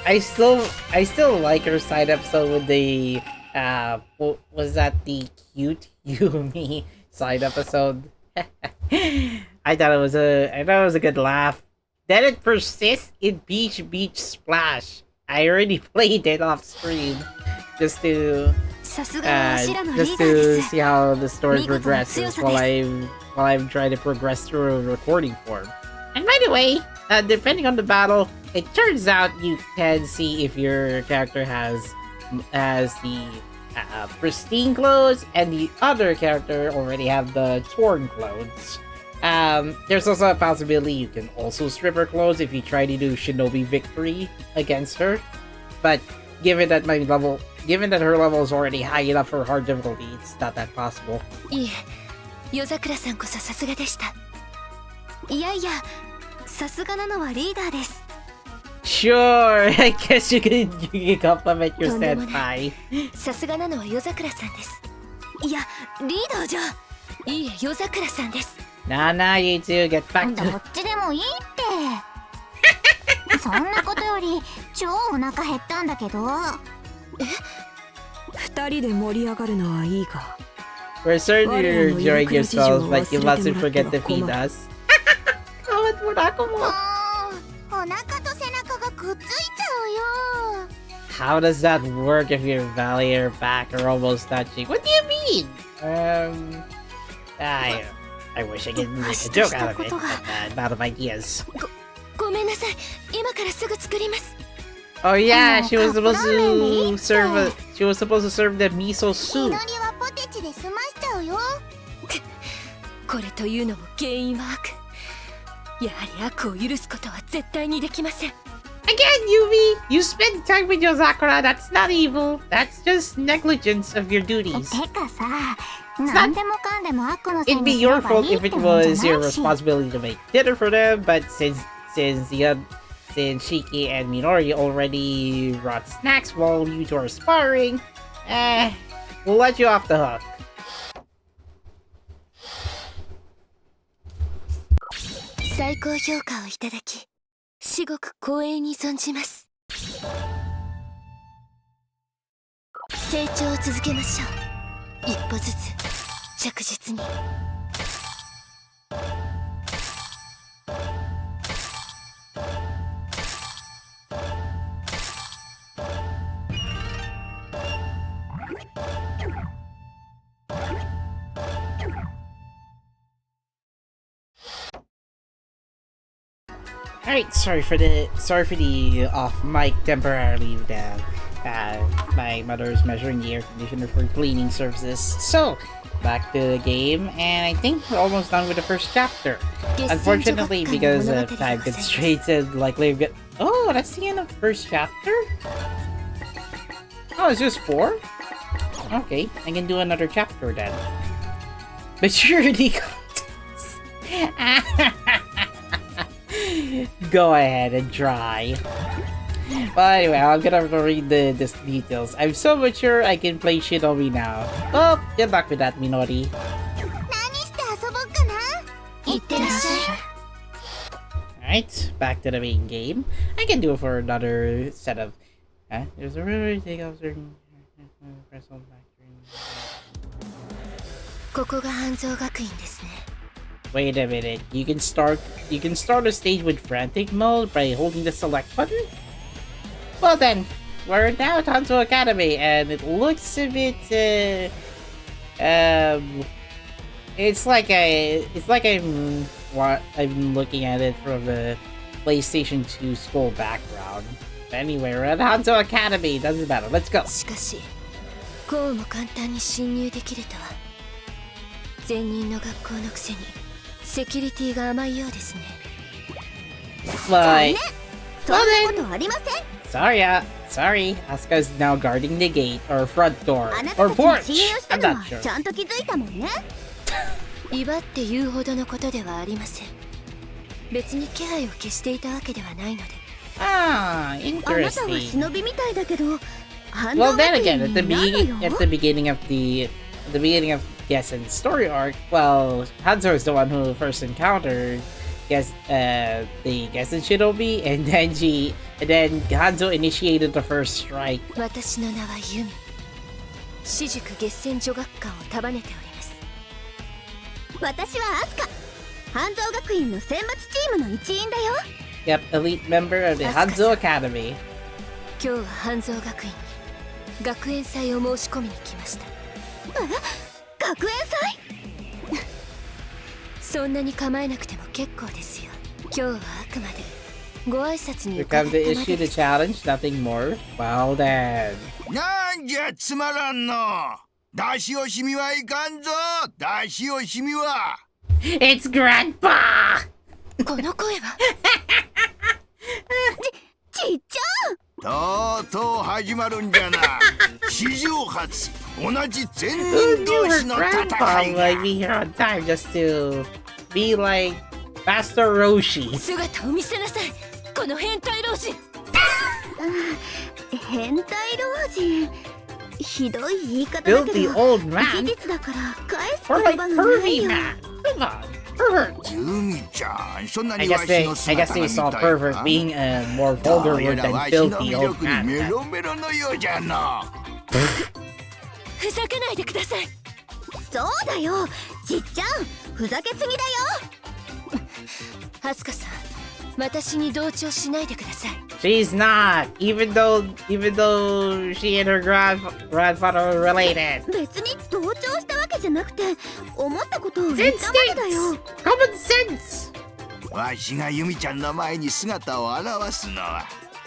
I still like her side episode with the was that the cute Yumi side episode? I thought it was a good laugh. Then it persists in Beach Splash. I already played it off stream just to see how the story progresses while I'm trying to progress through a recording form. And by the way, depending on the battle, it turns out you can see if your character has the pristine clothes and the other character already have the torn clothes. There's also a possibility you can also strip her clothes if you try to do Shinobi victory against her. But given that her level is already high enough for hard difficulty, it's not that possible. Sure, I guess you can compliment your senpai. Nah, you two, get back to... そんなことより超お腹減ったんだけど。二人で盛り上がるのはいいか。We're certain you're enjoying yourselves, but you mustn't forget to feed us. Comment mo na ako mo. お腹と背中がくっついちゃうよ。 How does that work if your belly or back are almost touching? What do you mean? I wish I could make a joke out of it, but I'm out of ideas. ごめんなさい。今からすぐ作ります。 Oh yeah, she was supposed to serve the miso soup. 祈りはポテチで済ましちゃうよ。これというのも原因は悪。やはり悪を許すことは絶対にできません。 Again, Yumi, you spend time with Yozakura. That's not evil. That's just negligence of your duties. てかさ、なんでもかんでも悪のせい It'd に be すれ your ば fault いい if って it もんじゃ was な your いし。 responsibility to make dinner for them, but since Shiki and Minori already brought snacks while you two are sparring, we'll let you off the hook. 最高評価をいただき、至極光栄に存じます。成長を続けましょう。一歩ずつ着実に。Alright, sorry for the off mic temporarily. My mother's measuring the air conditioner for cleaning services. So, back to the game, and I think we're almost done with the first chapter. Unfortunately, because of time constraints and likely get... Oh, that's the end of the first chapter? Oh, it's just 4? Okay, I can do another chapter then. Maturity contest. Go ahead and try. But anyway, I'm gonna read the details. I'm so mature I can play Shinobi now. Oh, good luck with that, Minori. Alright, back to the main game. I can do it for another set of... There's a river, take off certain... Press on back. Wait a minute, you can start a stage with frantic mode by holding the select button? Well then, we're now at Hanzo Academy, and it looks a bit, it's like I'm looking at it from the PlayStation 2 school background. Anyway, we're at Hanzo Academy, doesn't matter, let's go. Like, well then, sorry, Asuka's now guarding the gate, or front door, or porch, I'm not sure. Ah, interesting. Well then again, at the beginning of Gesen's story arc, well, Hanzo is the one who first encountered the Gesen Shinobi, and then Hanzo initiated the first strike. Yep, elite member of the Hanzo Academy. 今日は半蔵学院に学園祭を申し込みに来ました。学園祭？そんなに構えなくても結構ですよ。今日はあくまでご挨拶に You come to issue the challenge, nothing more. Well then. なんじゃつまらんの。出し惜しみはいかんぞ。出し惜しみは。It's Grandpa! この声はちっちゃん。とうとう始まるんじゃな。史上初同じ全人同士の戦いが。Like be here on time just to be like Master Roshi. 姿を見せなさい。この変態老人。変態老人。ひどい言い方だけど。Filthy old man. 事実だから返す Or 言 like 葉がない pervy よ。 man. Come on, pervert. ユミちゃん、そんな I にわ guess し they の姿が見 saw たい pervert か。 being a more vulgar word than わしの filthy 魅 old 力に man. メロメロのようじゃの。ふざけないでください。そうだよ。ちっちゃん、ふざけすぎだよ。はすかさん、私に同調しないでください。She's not, even though she and her grandfather were related. 別に同調したわけじゃなくて、思ったことを言ったわけだよ。Common sense. わしがユミちゃんの前に姿を現すのは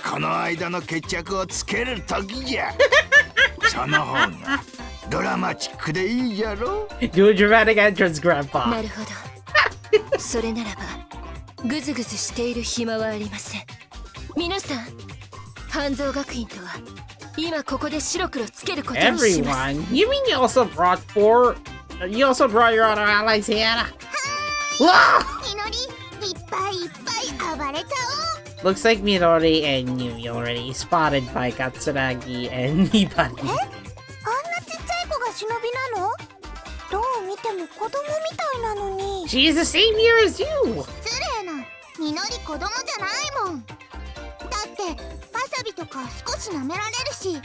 この間の決着をつける時じゃ。その方がドラマチックでいいじゃろ。 Do a dramatic entrance, Grandpa. なるほど。それならば、ぐずぐずしている暇はありません。皆さん、半蔵学院とは今ここで白黒つけることにします。 Everyone? You mean you also brought your other allies here? Looks like Minori and Yumi already spotted by Katsuragi and Hibari. あんなちっちゃい子が忍びなの？どう見ても子供みたいなのに。 She's the same year as you! 失礼な。みのり子供じゃないもん。だってわさびとか少し舐められるし。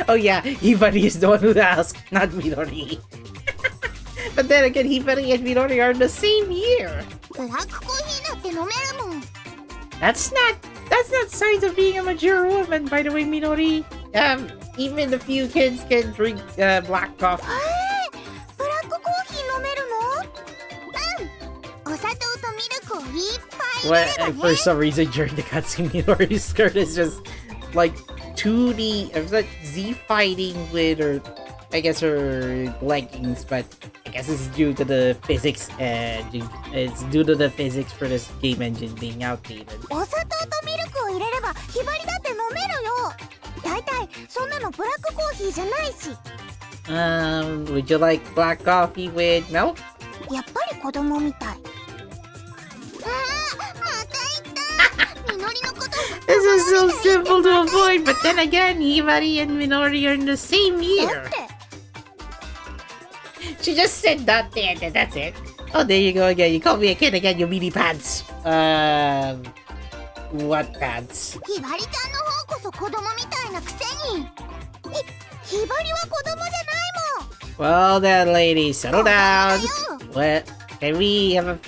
Oh yeah, Hibari is the one who asked, not Minori. But then again, Hibari and Minori are the same year. ブラックコーヒーだって飲めるもん。That's not signs of being a mature woman, by the way, Minori. Even a few kids can drink black coffee. ブラックコーヒー飲めるの？うん。お砂糖とミルクをいっぱい入れればね。 For some reason, during the cutscene, Minori's skirt is just like 2D. It's like Z fighting with her, I guess her leggings, but I guess it's due to the physics. It's due to the physics for this game engine being outdated. お砂糖とミルクを入れればひばりだって飲めるよ。だいたいそんなのブラックコーヒーじゃないし。Would you like black coffee with milk? やっぱり子供みたい。This is so simple to avoid, but then again, Hibari and Minori are in the same year. She just said that there, and that's it. Oh, there you go again. You called me a kid again, you meaty pants. What pants? Well then, ladies, settle down. What? Can we have a...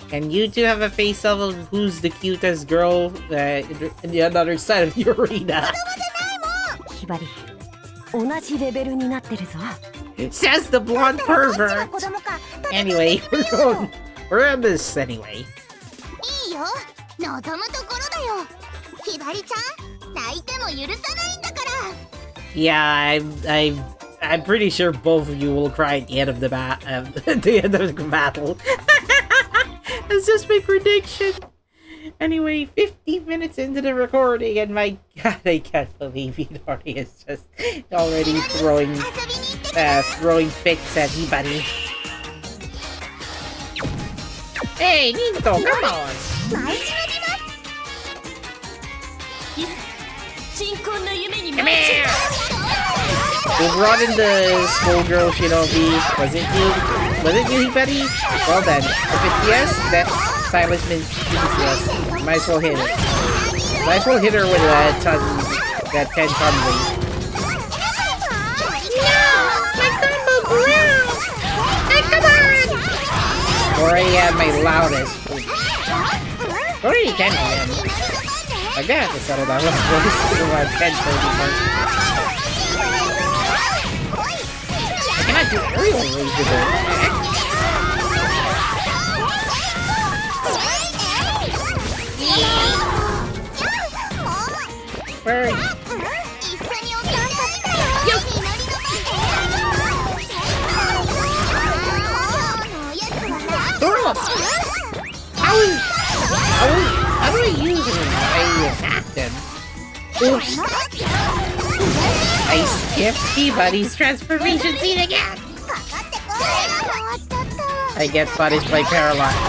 Can you two have a face-off of who's the cutest girl in the other side of the arena? Says the blonde pervert. Anyway, we're on this anyway. Yeah, I'm pretty sure both of you will cry at the end of the battle. That's just my prediction. Anyway, 15 minutes into the recording, and my god, I can't believe Hori is just already throwing fits at Hibari. Hey, Nito, come on! Come here! We brought in the schoolgirl Shinobi. Was it you, Hibari? Well then, if it's yes, that silence means yes. Might as well hit it. Might as well hit her with that 10-ton weight. No! My combo grew! Hey, come on! Hori at my loudest. Hori can win. I got to settle down with about 10-30 first. I cannot do aerial rage with it. Where are you? How do I use him? I attacked him. Oops. I skipped Hibari's transformation scene again. I get punished by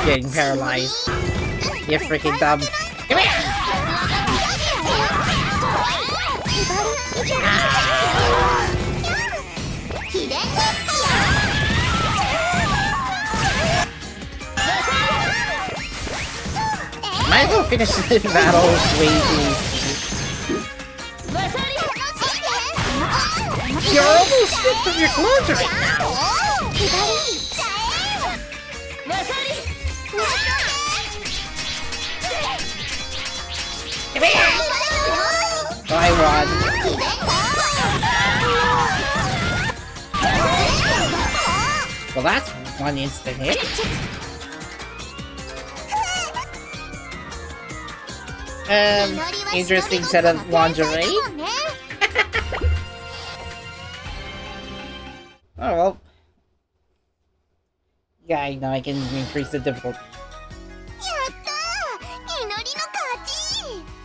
getting paralyzed. You freaking dumb. Come here! Might as well finish the battle way too. You're almost stripped of your clothes right now. Come here! I won. Well, that's one instant hit. Interesting set of lingerie. Oh well. Yeah, I know I can increase the difficulty.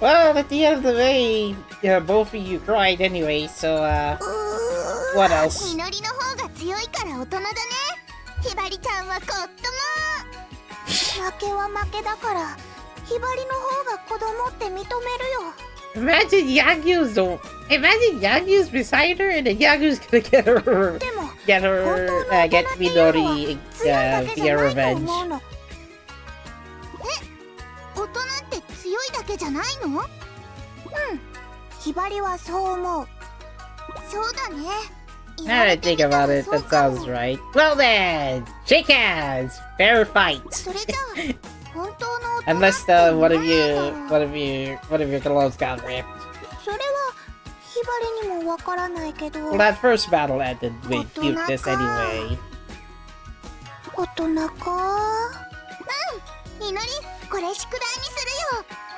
Well, at the end of the day, both of you cried anyway, so what else? Imagine Yagyu's beside her, and then Yagyu's gonna get Minori via revenge. Now that I think about it, that sounds right. Well then, shake hands, fair fight. Unless one of your clothes got ripped. Well, that first battle ended with cuteness anyway.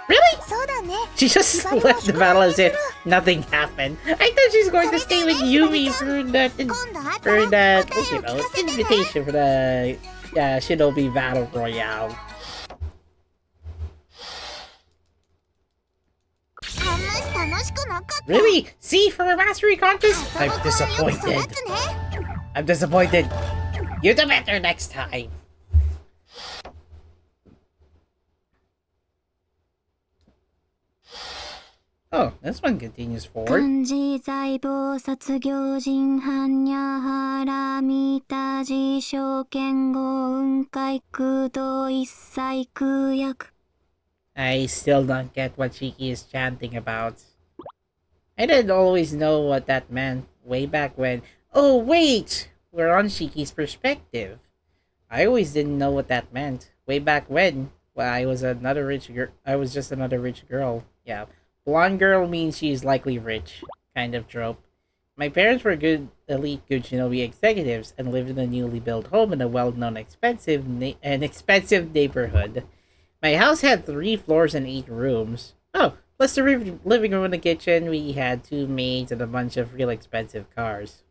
Really? She just left the battle as if nothing happened. I thought she's going to stay with Yumi for that invitation for the Shinobi Battle Royale. Really? See, for a mastery contest? I'm disappointed. I'm disappointed. You do better next time. Oh, this one continues forward. 漢字財宝殺行人般若原見た字証券語雲海空洞一切空薬 I still don't get what Shiki is chanting about. I didn't always know what that meant way back when. Oh wait! We're on Shiki's perspective. I always didn't know what that meant way back when. Well, I was just another rich girl. Yeah. Blonde girl means she's likely rich. Kind of trope. My parents were good Shinobi executives and lived in a newly built home in a well-known expensive neighborhood. My house had 3 floors and 8 rooms. Oh, plus the living room and the kitchen, we had 2 maids and a bunch of real expensive cars.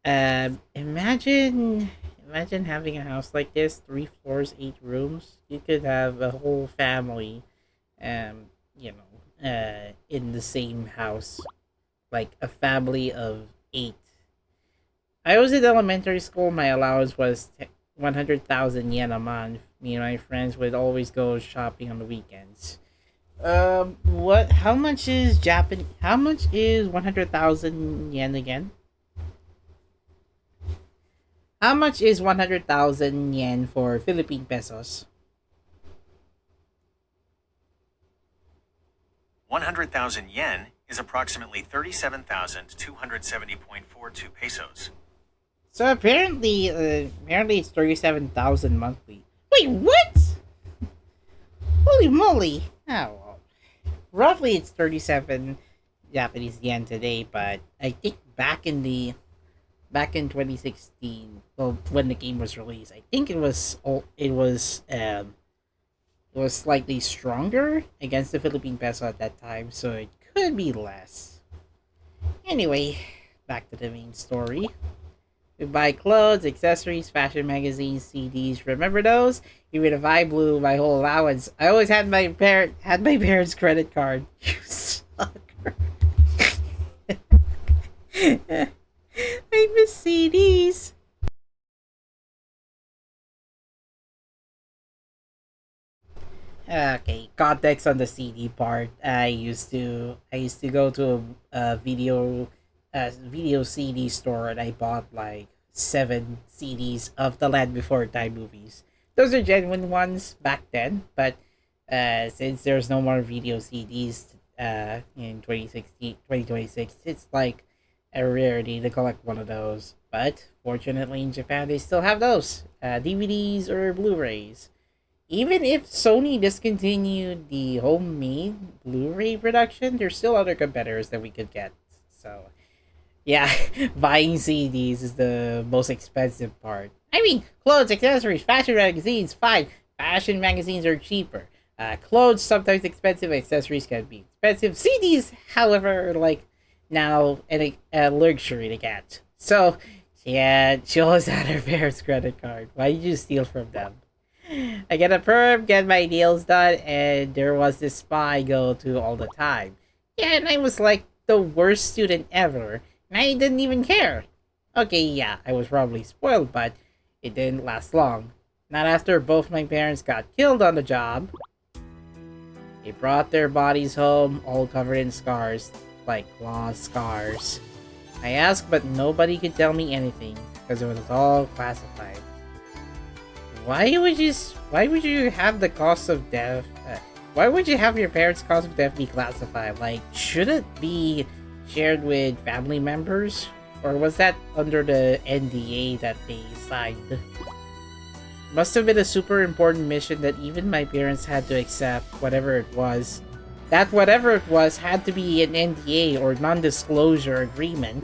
Imagine having a house like this, 3 floors, 8 rooms. You could have a whole family, in the same house, like a family of 8. I was in elementary school. My allowance was 100,000 yen a month. Me and my friends would always go shopping on the weekends. How much is 100,000 yen again? How much is 100,000 yen for Philippine pesos? 100,000 yen is approximately 37,270.42 pesos. So apparently it's 37,000 monthly. Wait, what? Holy moly! Oh, well. Roughly it's 37 Japanese yen today, but I think back in 2016, well, when the game was released, I think it was slightly stronger against the Philippine peso at that time, so it could be less. Anyway, back to the main story. We buy clothes, accessories, fashion magazines, CDs. Remember those? Even if I blew my whole allowance, I always had my parents' credit card. You sucker. I miss CDs. Okay, context on the CD part. I used to go to a video CD store, and I bought like 7 CDs of The Land Before Time movies. Those are genuine ones back then, but since there's no more video CDs in 2026, it's like a rarity to collect one of those. But fortunately in Japan, they still have those DVDs or Blu-rays. Even if Sony discontinued the homemade Blu-ray production, there's still other competitors that we could get. So, yeah, buying CDs is the most expensive part. I mean, clothes, accessories, fashion magazines, fine. Fashion magazines are cheaper. Clothes sometimes expensive, accessories can be expensive. CDs, however, like now a luxury to get. So, yeah, she always had her parents' credit card. Why did you steal from them? I get a perm, get my nails done, and there was this spa I go to all the time. Yeah, and I was like the worst student ever, and I didn't even care. Okay, yeah, I was probably spoiled, but it didn't last long. Not after both my parents got killed on the job. They brought their bodies home, all covered in scars, like claw scars. I asked, but nobody could tell me anything, because it was all classified. Why would you have the cost of death? Why would you have your parents' cost of death be classified? Like, should it be shared with family members? Or was that under the NDA that they signed? Must have been a super important mission that even my parents had to accept, whatever it was. That whatever it was had to be an NDA or non-disclosure agreement.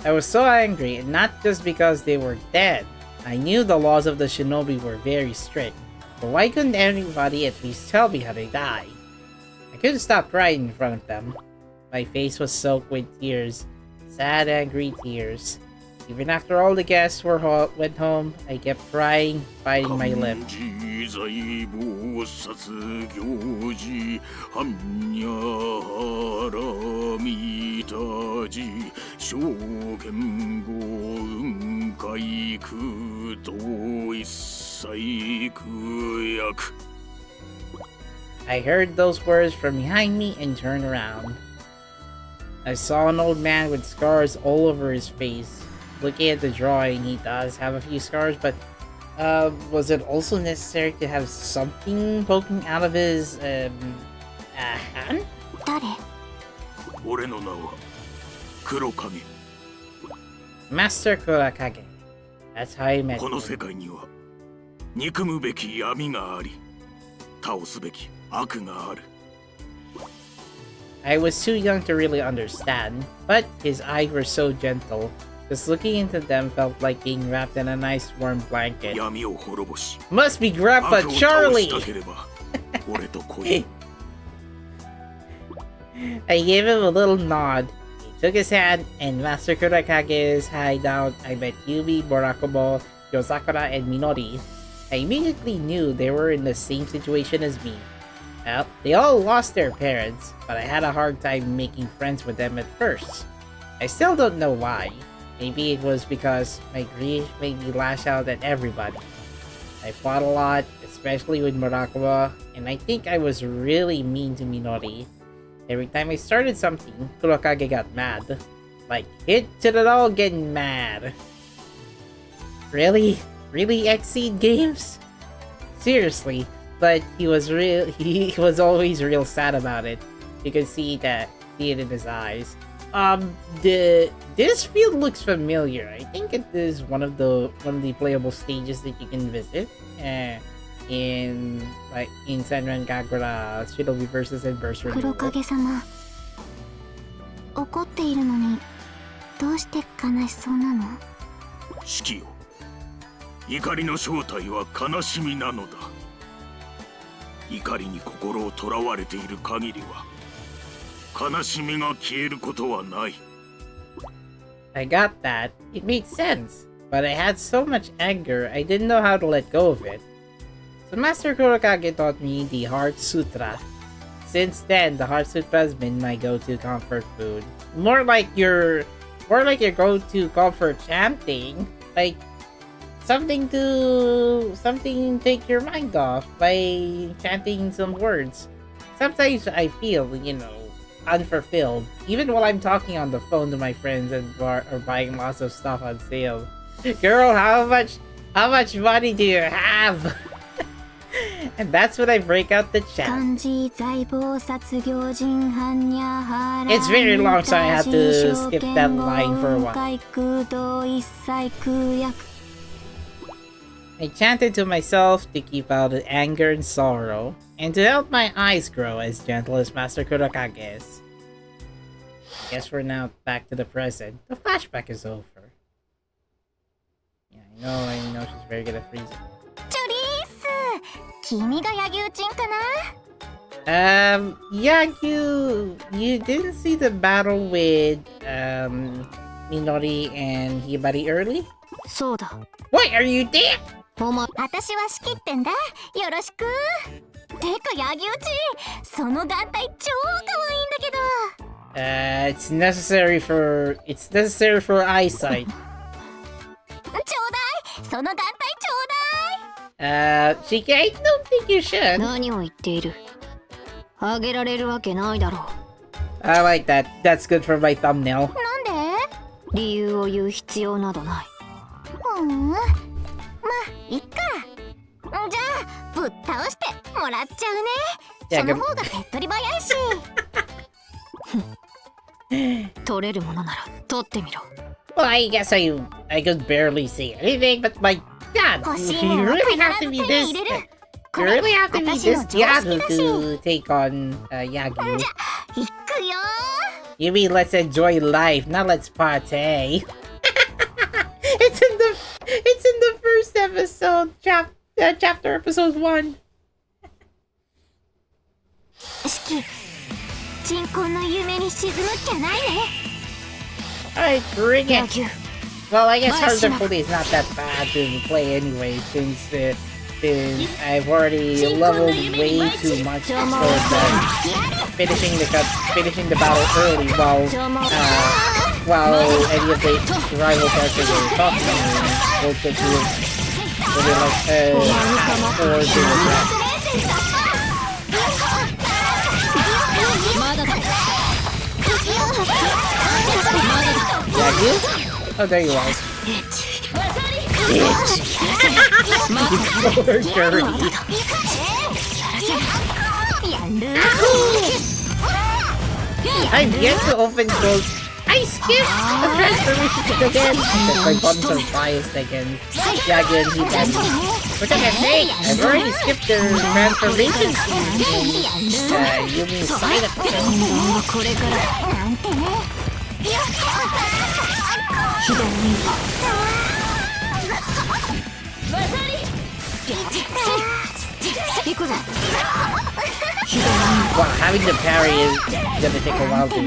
I was so angry, and not just because they were dead. I knew the laws of the Shinobi were very strict, but why couldn't anybody at least tell me how they died? I couldn't stop crying in front of them. My face was soaked with tears, sad, angry tears. Even after all the guests went home, I kept crying, biting my lip. I heard those words from behind me and turned around. I saw an old man with scars all over his face. Looking at the drawing, he does have a few scars, but was it also necessary to have something poking out of his hand? 誰？ 俺の名は黒影。 Master Kurakage. That's how I met この him. 世界には憎むべき闇があり、倒すべき悪がある。 I was too young to really understand, but his eyes were so gentle. Just looking into them felt like being wrapped in a nice warm blanket. 闇を滅ぼし、 Must be Grandpa 悪を倒 Charlie! したければ、俺と来い。 I gave him a little nod. He took his hand, and Master Kurakage's hideout. I met Yumi, Borakubo, Yosakura, and Minori. I immediately knew they were in the same situation as me. Well, they all lost their parents, but I had a hard time making friends with them at first. I still don't know why. Maybe it was because my grief made me lash out at everybody. I fought a lot, especially with Murakuba, and I think I was really mean to Minori. Every time I started something, Kurokage got mad. Like, hit to the all getting mad. Really? Really Exceed games? Seriously, but he was always real sad about it. You can see it in his eyes. This field looks familiar. I think it is one of the playable stages that you can visit. In SENRAN KAGURA, Shinobi versus Adversary. 黒影様、怒っているのにどうして悲しそうなの？四季よ、怒りの正体は悲しみなのだ。怒りに心をとらわれている限りは、悲しみが消えることはない。 I got that. It made sense. But I had so much anger, I didn't know how to let go of it. So Master Kurokage taught me the Heart Sutra. Since then, the Heart Sutra has been my go-to comfort food. More like your go-to comfort chanting. Like something take your mind off by chanting some words. Sometimes I feel, unfulfilled, even while I'm talking on the phone to my friends and or buying lots of stuff on sale. Girl, how much money do you have? And that's when I break out the chant. It's very long, so I have to skip that line for a while. I chanted to myself to keep out the anger and sorrow, and to help my eyes grow as gentle as Master Kurokage is. I guess we're now back to the present. The flashback is over. Yeah, I know she's very good at freezing. 君がヤギウチンかな？ Yagyu, you didn't see the battle with Minori and Hibari early? そうだ。 Wait, are you there? 私は仕切ってんだ。よろしく。てかヤギウチン、その眼帯超可愛いんだけど。It's necessary for eyesight. ちょうだい。その眼帯ちょうだい。Shiki, I don't think you should. 何を言っている？あげられるわけないだろう。 I like that. That's good for my thumbnail. なんで？理由を言う必要などない。まあ、いっか。じゃあ、ぶっ倒してもらっちゃうね。その方が手っ取り早いし。取れるものなら取ってみろ。 Well, I guess I could barely see anything, but my God, you really have to be this. You really have to be this Yahoo to take on Yagyu. じゃ、いくよ。 You mean let's enjoy life, not let's party. It's in the first episode, chapter episode 1. しき、鎮魂の夢に沈むっきゃないね。 Alright, bring it. 野球。 Well, I guess Harder is not that bad to play anyway, since I've already leveled way too much towards finishing the battle early while any of the rival characters are talking to me. Both of you really like or you? Oh, there you are. I'm yet to open those. I skipped the transformation again. My buttons are biased again. Yeah, again, he did. For goodness sake, I've already skipped the transformation scene in Yumi's side episode. Well, having the parry is gonna take a while to do.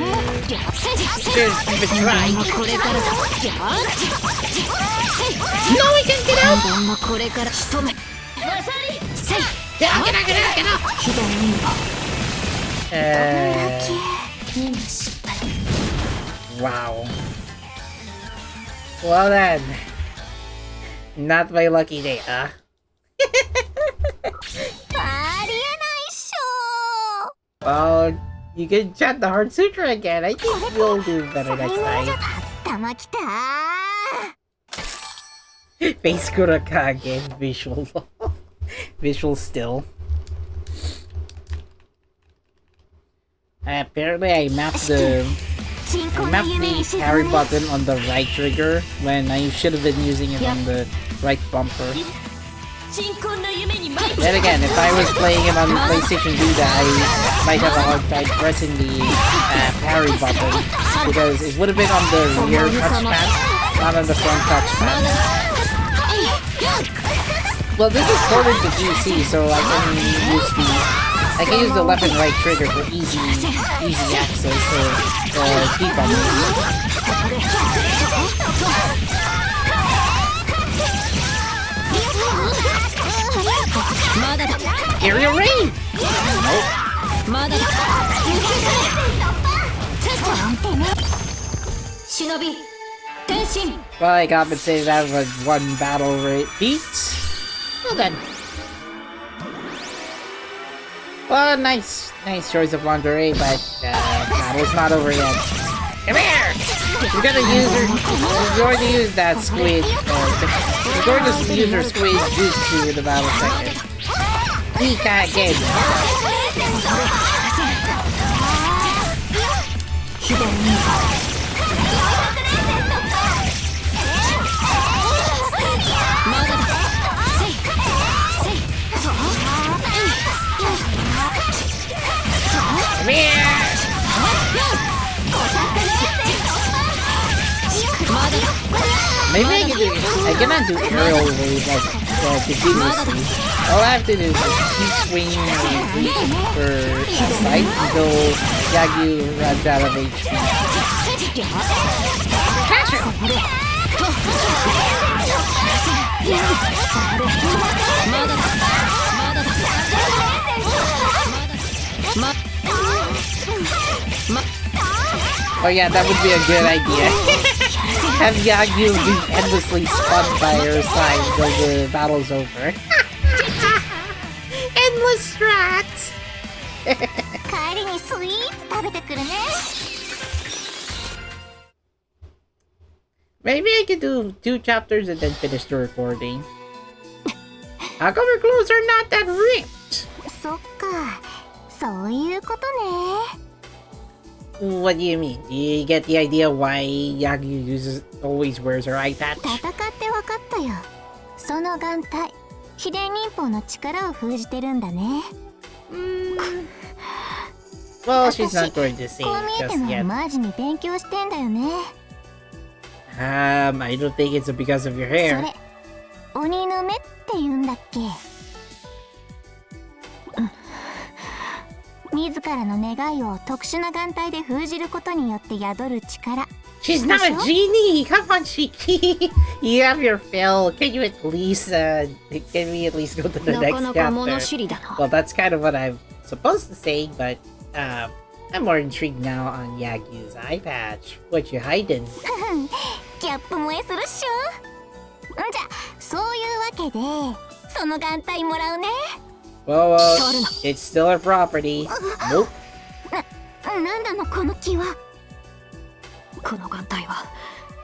Just keep it right. No, we can get out! Get out, get out, get out, get out! Wow. Well then. Not my lucky day, huh? Well, you can chant the Heart Sutra again. I think you'll do better next time. Face Kurakage visual. Visual still. Apparently I mapped the carry button on the right trigger when I should have been using it on the right bumper. Then again, if I was playing it on the PlayStation Vita, I might have a hard time pressing the parry button because it would have been on the rear touchpad, not on the front touchpad. Well, this is ported to PC, so I can use the left and right trigger for easy access to the key buttons. Aerial rain! Nope. Shinobi, Tenshin! Well, I compensated that with one battle rate beat. Well then. Well, nice choice of lingerie, but battle's not over yet. Come here! We're going to use that squid. We're going to use her squid jutsu in the battle section. Ika again. Come here! Maybe I cannot do aerial wave like continuously. All I have to do is keep swinging and reaching for a sight until Yagyu runs out of HP. Catch her! Oh yeah, that would be a good idea. Have Yagyu be endlessly spun by her side until the battle's over. Endless strats! Maybe I could do 2 chapters and then finish the recording. How come your clothes are not that ripped? What do you mean? Do you get the idea why Yagyu always wears her eye patch? Well, she's not going to say it just yet. I don't think it's because of your hair. She's not a genie! Come on, Shiki! You have your fill. Can we at least go to the next chapter? Well, that's kind of what I'm supposed to say, but I'm more intrigued now on Yagyu's eye patch. What you hiding? Well, it's still her property. Nope.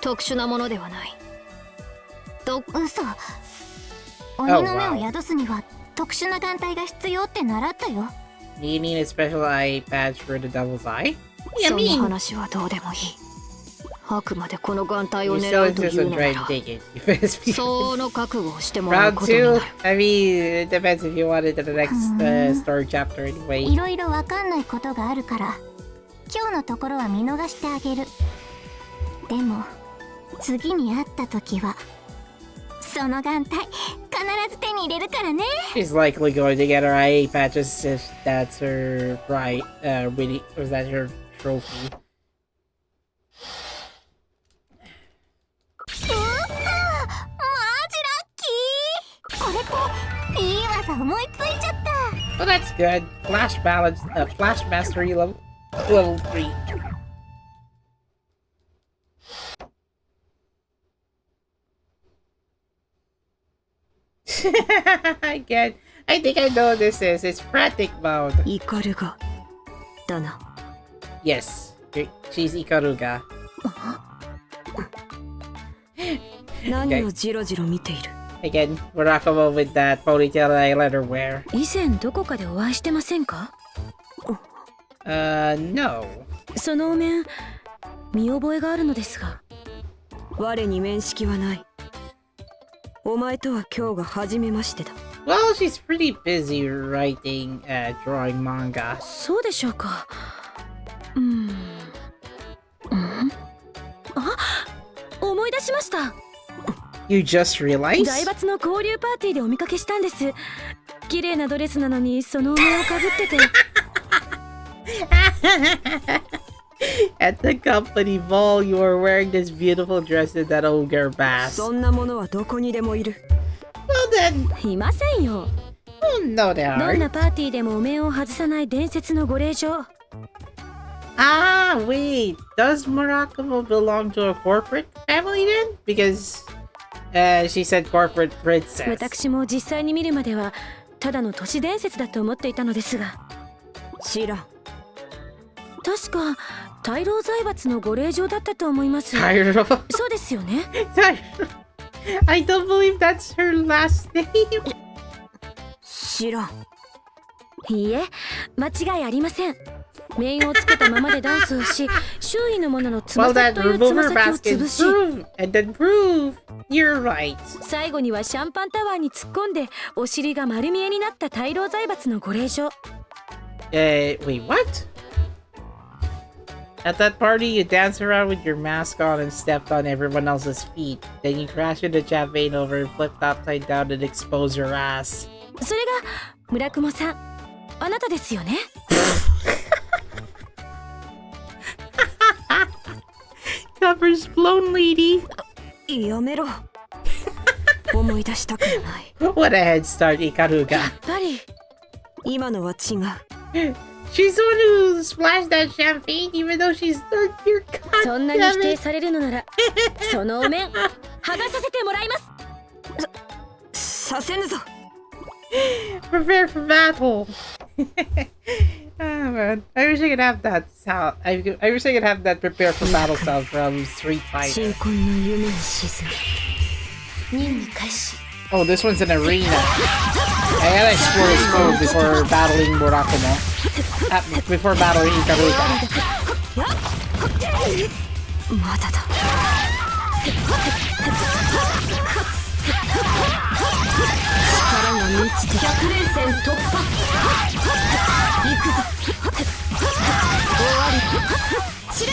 特殊なものではない。嘘。鬼の目を宿すには特殊な眼帯が必要って習ったよ。Do you need a special eye patch for the devil's eye? その話はどうでもいい。あくまでこの眼帯を狙うというのなら、その覚悟をしてもらうことになる。I mean, it depends if you want it in the next story chapter anyway. いろいろわかんないことがあるから、今日のところは見逃してあげる。でも、次に会った時は、その眼帯、必ず手に入れるからね。She's likely going to get her eye patches if that's her right, winning, or is that her trophy? マジラッキー。これっていい技思いついちゃった。Well, that's good. Flash balance, flash mastery level 3. I think I know what this is. It's frantic mode. イカルガだな。Yes, she's Ikaruga. 何をジロジロ見ている。Again, Murakumo with that ponytail eyeliner wear. 以前どこかでお会いしてませんか？ No. そのお面、見覚えがあるのですが。我に面識はない。お前とは今日が初めましてだ。Well, she's pretty busy writing, drawing manga. そうでしょうか。あ、思い出しました。You just realized? 財閥の交流パーティーでお見かけしたんです。綺麗なドレスなのにそのお面をかぶってて。At the company ball, you were wearing this beautiful dress in that ogre mask. そんなものはどこにでもいる。Well then, いませんよ。no, there どんな are. パーティーでもお面を外さない伝説のご令状。Ah, wait. Does Murakumo belong to a corporate family then? Because she said corporate princess. 私も実際に見るまではただの都市伝説だと思っていたのですが。知らん。確か大老財閥のご令状だったと思います。そうですよね。I don't believe that's her last name. 知らん。いいえ、間違いありません。面をつけたままでダンスをし、周囲のもののつま先というつま先を潰し、and then prove you're right. 最後にはシャンパンタワーに突っ込んでお尻が丸見えになった大老財閥のご令状。Wait, what? At that party, you danced around with your mask on and stepped on everyone else's feet. Then you crashed into champagne over and flipped upside down and exposed your ass. それが村雲さん、あなたですよね。Cover's blown, lady. やめろ。思い出したくない。What a head start, Ikaruga. やっぱり今のは違う。She's the one who splashed that champagne even though she's third year. そんなに否定されるのならそのお面剥がさせてもらいます。させぬぞ。Prepare for battle. Oh man, I wish I could have that sound. I wish I could have that prepare for battle sound from Street Fighter. 新婚の夢に沈む。任務開始。Oh, this one's an arena. I gotta explore this mode before battling Murakumo. Before battling Ikaruga. まだだ。力が満ちて100連戦突破。行くぞ。終わり。散れ。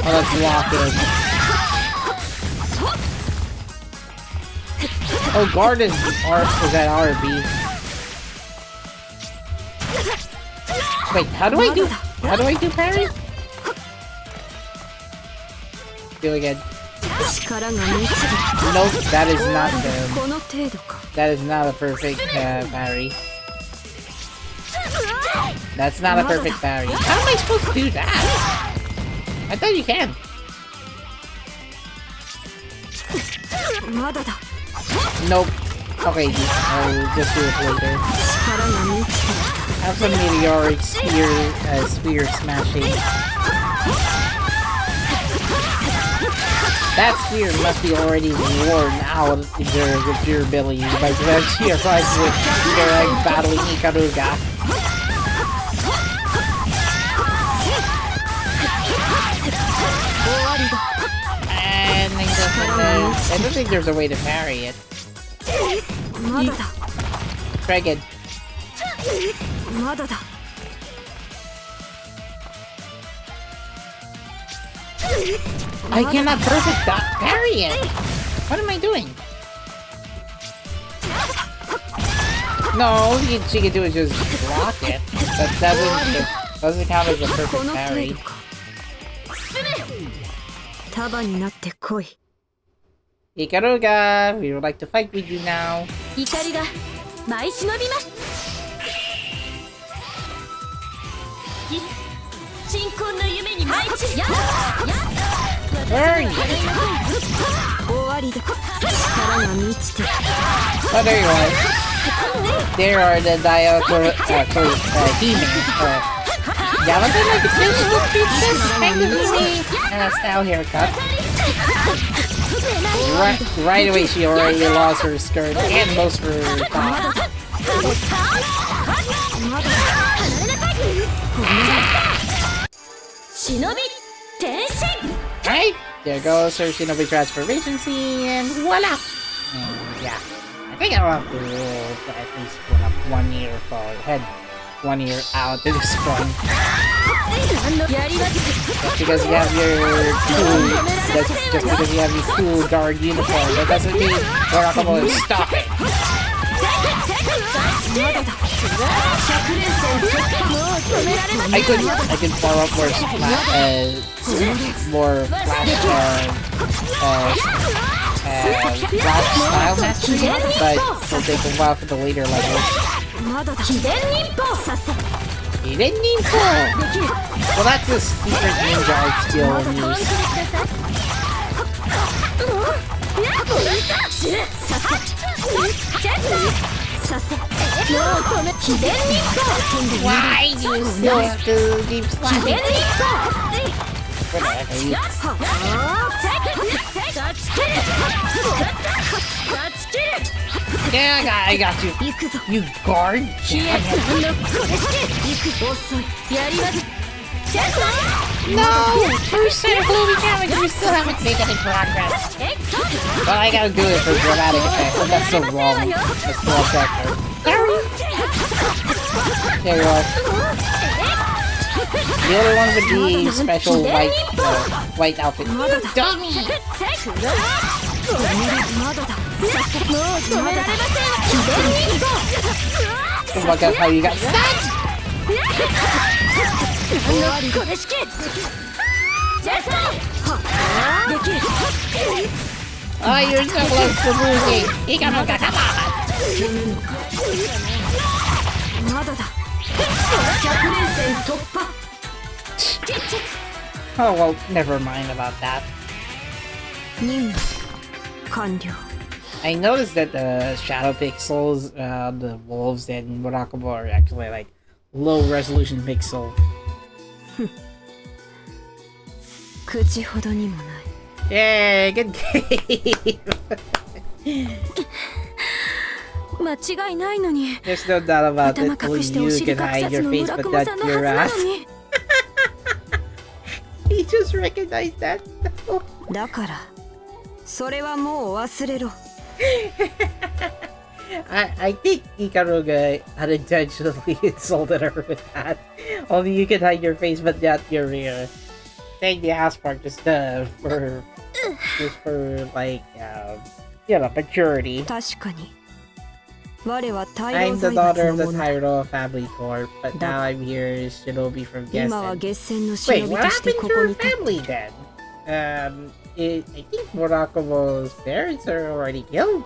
Oh, that's locked in. Oh, guard is at RB. Wait, how do I do parry? Do it again. Nope, that is not the. That is not a perfect parry. That's not a perfect parry. How am I supposed to do that? I thought you can. Nope. Okay, I'll just do it later. Have some meteoric spear smashing. That spear must be already worn out of its durability by the time she arrives with Derek battling Ikaruga. And I don't think there's a way to parry it. Try again. I cannot perfect parry it! What am I doing? No, she can do is just block it. But that doesn't count as a perfect parry. Ikaruga, we would like to fight with you now. Where are you? Oh, there you are. There are the demons. Yamato like a fish with princess, kind of Yumi, and a style haircut. Right away, she already lost her skirt and most of her top. Right, there goes her Shinobi transformation scene, and voila! And yeah, I think I'll have to at least put up 1 year for head, 1 year out to this point. Just because you have your cool, just because you have your cool guard uniform, that doesn't mean we're not going to stop it. I could follow up more flash style mastery, but it'll take a while for the later levels. Well, that's a secret ninja art skill in use. Why do you still keep slapping? Yeah, I got you. You guard? No! First set of gloomy damage, we still haven't made any progress. Well, I gotta do it for dramatic effect, but that's so wrong. That's still a factor. There you are. The other one with the special white outfit. Dummy! Oh my god, how you got that? Oh, you're so close to losing! Ikaruga, come on! Oh well, never mind about that. I noticed that the shadow pixels, the wolves and Murakumo are actually like low resolution pixel. Yay, good game! There's no doubt about it. Only you can hide your face, but not your ass. He just recognized that. I think Ikaruga unintentionally insulted her with that. Only you can hide your face, but not your rear. Take the ass part just for like maturity. I'm the daughter of the Tyro family corp, but now I'm here as Shinobi from Gessen. Wait, what happened to her family then? I think Murakumo's parents are already killed,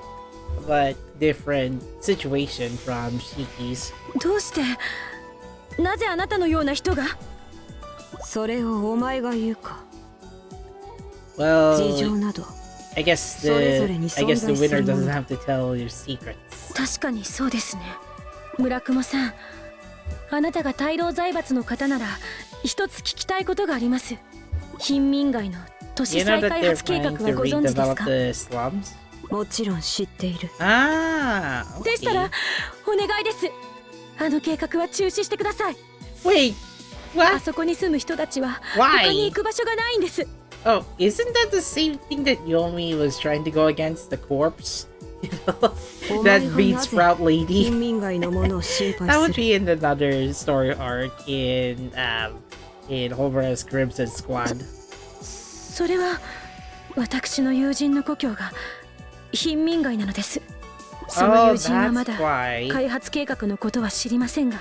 but different situation from Shiki's. Well, I guess the winner doesn't have to tell your secrets. 確かにそうですね。村雲さん、あなたが大老財閥の方なら一つ聞きたいことがあります。貧民街の都市 You know 再 that 開 they're 発計画 planning は to ご存知です redevelop か？ the slums? もちろん知っている。 Ah, でしたら okay. お願いです。あの計画は中止してください。 Wait, あ what? そこに住む人たちは Why? 他に行く場所がないんです。 Oh, isn't that the same thing that Yumi was trying to go against the corpse? You know, that beat Sprout Lady. 貧民街のものを心 That 配 would する。 be in another story arc in Homer's Crimson Squad. それは私の友人の故郷が貧民街なのです。その Oh, 友人はま that's だ why. 開発計画のことは知りませんが。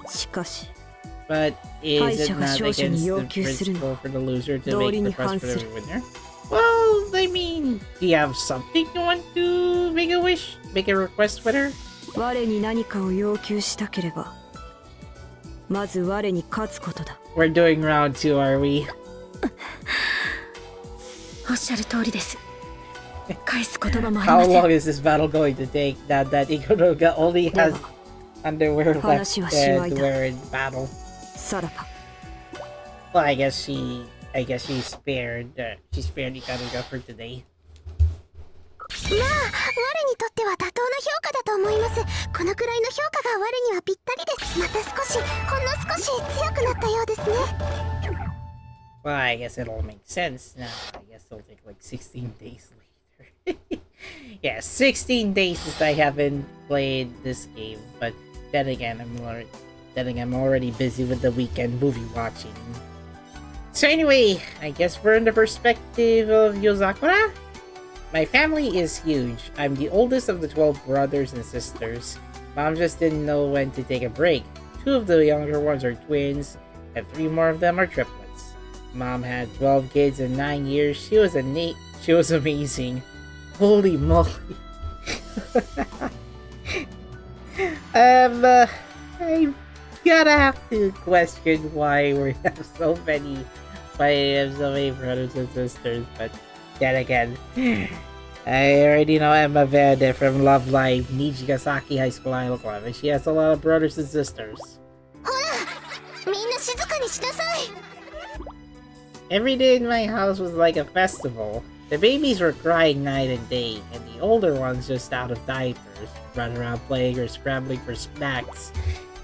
しかし But is it not 敗者が勝者に against 要 the 求するの principle for the loser to 道 make 理 the に quest 反 for す the る。 winner? Well, I mean, do you have something you want to make a wish? Make a request with her? 我に何かを要求したければまず我に勝つことだ。 We're doing round 2, are we? おっしゃる通りです。返す言葉もあり How ませ long ん。 is this battle going to take now that Ikunoga only has underwear left 話はしまい to だ。 wear in battle? さらば Well, I guess she spared Ikunoga for today. まあ我にとっては妥当な評価だと思います。このくらいの評価が我にはぴったりです。またほんの少し強くなったようですね。 Well, I guess it all makes sense now. I guess it'll take like 16 days later. Yeah, 16 days since I haven't played this game, but then again, I'm already busy with the weekend movie watching. So anyway, I guess from the perspective of Yozakura, my family is huge. I'm the oldest of the 12 brothers and sisters. Mom just didn't know when to take a break. 2 of the younger ones are twins, and 3 more of them are triplets. Mom had 12 kids in 9 years. She was amazing. Holy moly. I gotta have to question why we have so many brothers and sisters, but then again, I already know Emma Verde from Love Live, Nijigasaki High School Idol Club, and she has a lot of brothers and sisters. ほら、みんな静かにしなさい。 Every day in my house was like a festival. The babies were crying night and day, and the older ones just out of diapers, running around playing or scrambling for snacks.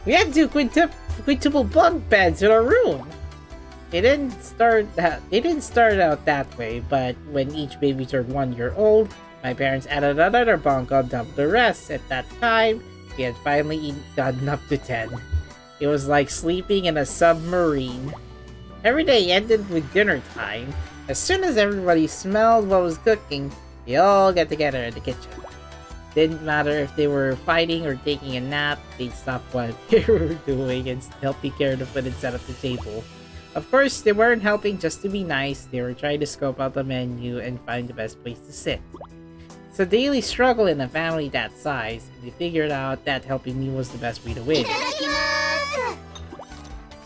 We had 2 quintuple bunk beds in our room. It didn't start out that way, but when each baby turned 1 year old, my parents added another bunk on top of the rest. At that time, we had finally gotten up to 10. It was like sleeping in a submarine. Every day ended with dinner time. As soon as everybody smelled what was cooking, they all get together in the kitchen. Didn't matter if they were fighting or taking a nap, they'd stop what they were doing and help me carry the food and set up the table. Of course, they weren't helping just to be nice, they were trying to scope out the menu and find the best place to sit. It's a daily struggle in a family that size, and they figured out that helping me was the best way to win. いただきます。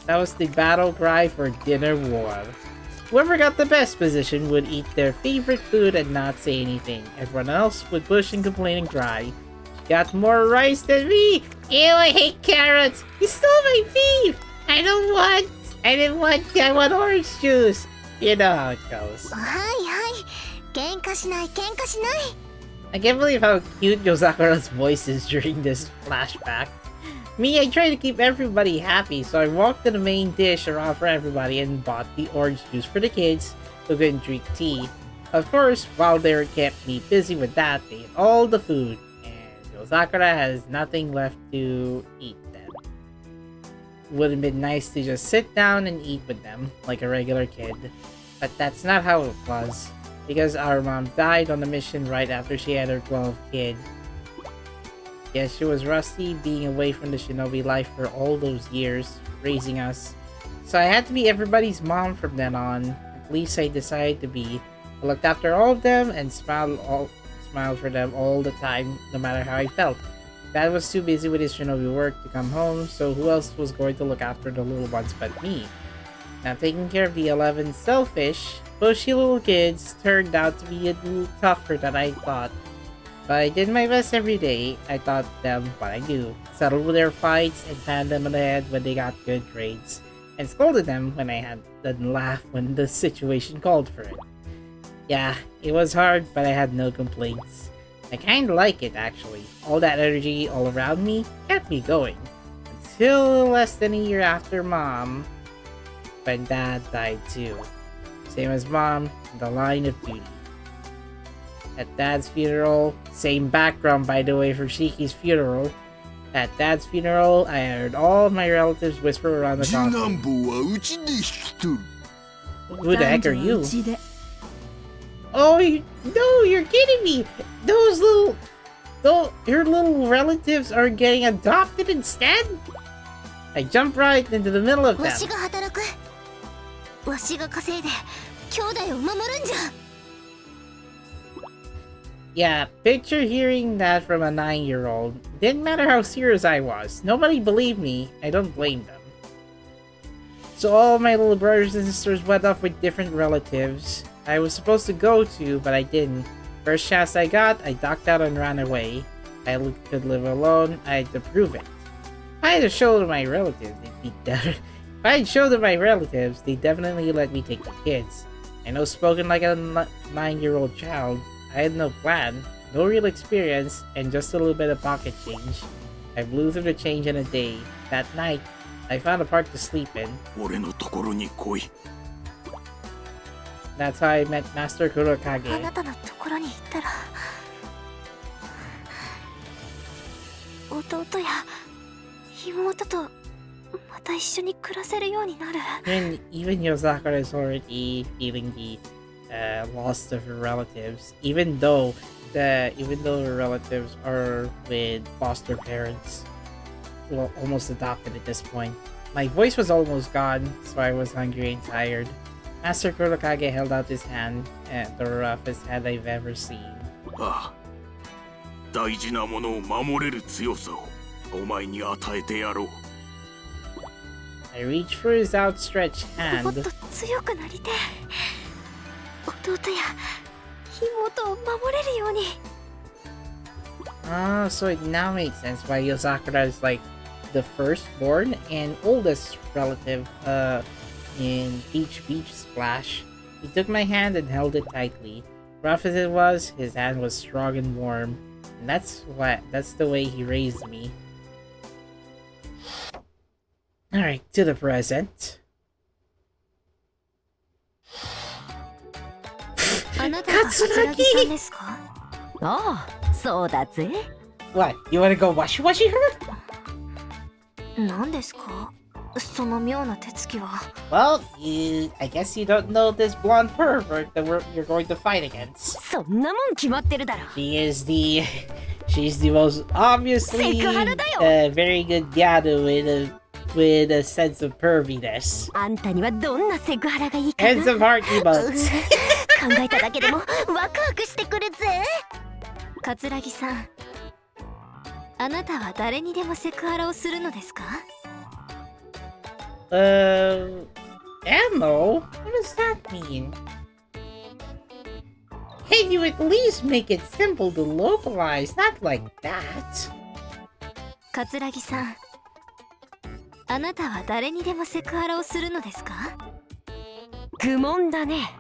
That was the battle cry for dinner war. Whoever got the best position would eat their favorite food and not say anything. Everyone else would push and complain and cry. She got more rice than me! Ew, I hate carrots! You stole my beef! I want orange juice! You know how it goes. はいはい。喧嘩しない。 I can't believe how cute Yozakura's voice is during this flashback. Me, I try to keep everybody happy, so I walked to the main dish around for everybody and bought the orange juice for the kids who couldn't drink tea. Of course, while they kept me busy with that, they ate all the food, and Yozakura has nothing left to eat then. Would have been nice to just sit down and eat with them, like a regular kid, but that's not how it was, because our mom died on the mission right after she had her 12th kid. Yes, she was rusty being away from the shinobi life for all those years, raising us. So I had to be everybody's mom from then on. At least I decided to be. I looked after all of them and smiled for them all the time, no matter how I felt. Dad was too busy with his shinobi work to come home, so who else was going to look after the little ones but me? Now taking care of the 11 selfish, bushy little kids turned out to be a little tougher than I thought. But I did my best every day. I taught them what I do, settled with their fights, and pat them on the head when they got good grades. and scolded them when I didn't laugh when the situation called for it. Yeah, it was hard, but I had no complaints. I kinda like it, actually. All that energy all around me kept me going. Until less than a year after Mom, when Dad died too. Same as Mom, the line of duty. At Dad's funeral, same background by the way for Shiki's funeral. At Dad's funeral, I heard all my relatives whisper around the coffin. Who the heck are you? Oh, no, you're kidding me! Your little relatives are getting adopted instead? I jumped right into the middle of them. Yeah, picture hearing that from a 9-year-old. Didn't matter how serious I was. Nobody believed me. I don't blame them. So all my little brothers and sisters went off with different relatives I was supposed to go to, but I didn't. First chance I got, I ducked out and ran away. I could live alone. I had to prove it. If I had showed my relatives, they definitely let me take the kids. I know, spoken like a 9-year-old child. I had no plan, no real experience, and just a little bit of pocket change. I blew through the change in a day. That night, I found a park to sleep in. That's how I met Master Kurokage. Even Yosakura is already feeling the loss of her relatives, even though her relatives are with foster parents, well, almost adopted at this point. My voice was almost gone, so I was hungry and tired. Master Kurokage held out his hand, the roughest hand I've ever seen. I reached for his outstretched hand. Ah, so it now makes sense why Yosakura is like the firstborn and oldest relative in Beach Splash. He took my hand and held it tightly. Rough as it was, his hand was strong and warm. And that's the way he raised me. Alright, to the present. Katsuragi! What? You wanna go washi her? Well, I guess you don't know this blonde pervert that you're going to fight against. She's the most obviously very good gyado with a sense of perviness. Heads of heart emotes. 考えただけでもワクワクしてくるぜ。桂木さん、あなたは誰にでもセクハラをするのですかAmmo? What does that mean? Can you at least make it simple to localize? Not like that. 桂木さん、あなたは誰にでもセクハラをするのですか愚問だね。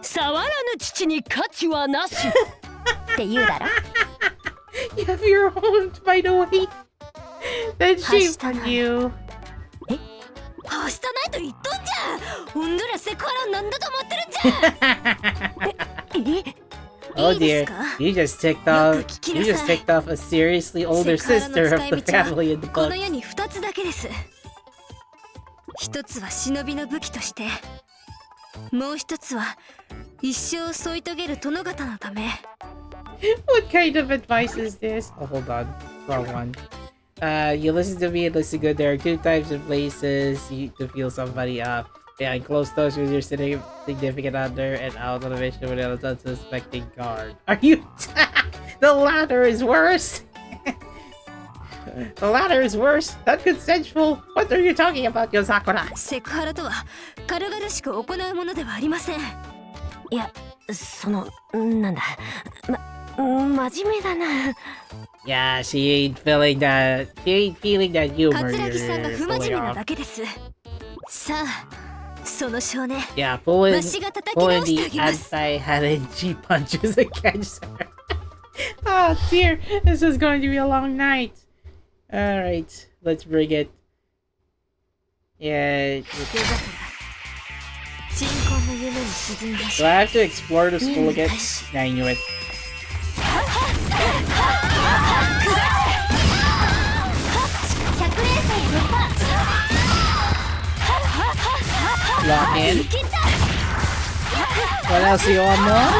触らぬ父に価値はなしって言うだろ You have your own, by the way. That's shame for you. はしたないと言っとんじゃほんどらセクハラなんだと思ってるんじゃOh dear, you just ticked off a seriously older sister of the family in the book. この世に2つだけです。一つは忍びの武器として、もう一つは一生添い遂げる殿方のため。What kind of advice is this? Oh, hold on. Wrong one. You listen to me and listen good. There are two types of places to feel somebody up. Behind closed doors with your significant other, and out on a mission with an unsuspecting guard. Are you? The latter is worse. The latter is worse. Not consensual. What are you talking about, Yosakura? セクハラとは軽々しく行うものではありません。いや、なんだ。真面目だな。Yeah, she ain't feeling that humor. 桂木さんが不真面目なだけです。Yeah, pull in the anti-Harenji punches against her. Oh dear, this is going to be a long night. Alright, let's bring it. Yeah. Do I have to explore the school again? Yeah, I knew it. Lock in. What else do you want more?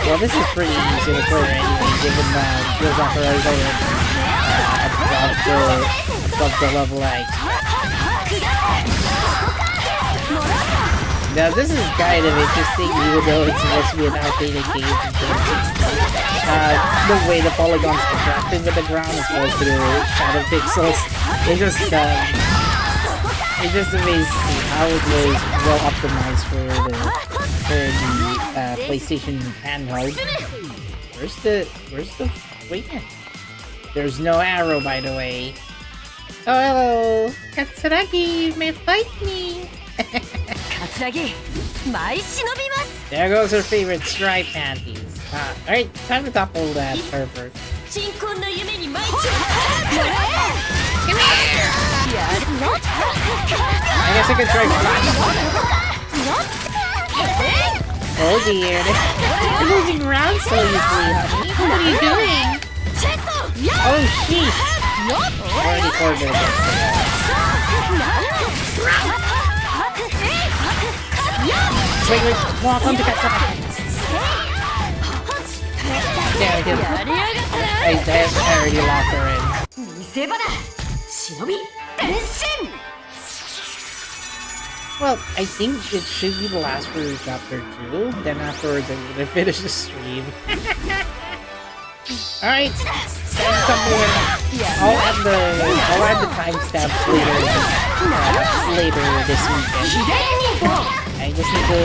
Well, this is pretty easy to clear anyway, given that Yozakura is already above the level I expect. Now, this is kind of interesting, even though it's supposed to be an outdated game from 2016. The way the polygons contracted with the ground as opposed to the shadow pixels, it's just amazing to see how it was well optimized for the PlayStation handheld. Where's the wait? There's no arrow, by the way. Oh, hello, Katsuragi, you may fight me. There goes her favorite stripe panties. Alright, time to topple that pervert. I guess I could try flash. Oh dear, you're moving around so easily, honey. What are you doing? Oh sheesh! Already cornered it. Wait, walk on to catch up. Yeah, I did. I already locked her in. Well, I think it should be the last for chapter 2. Then afterwards, I'm gonna finish the stream. Alright, I'll add the timestamps later this weekend. I just need to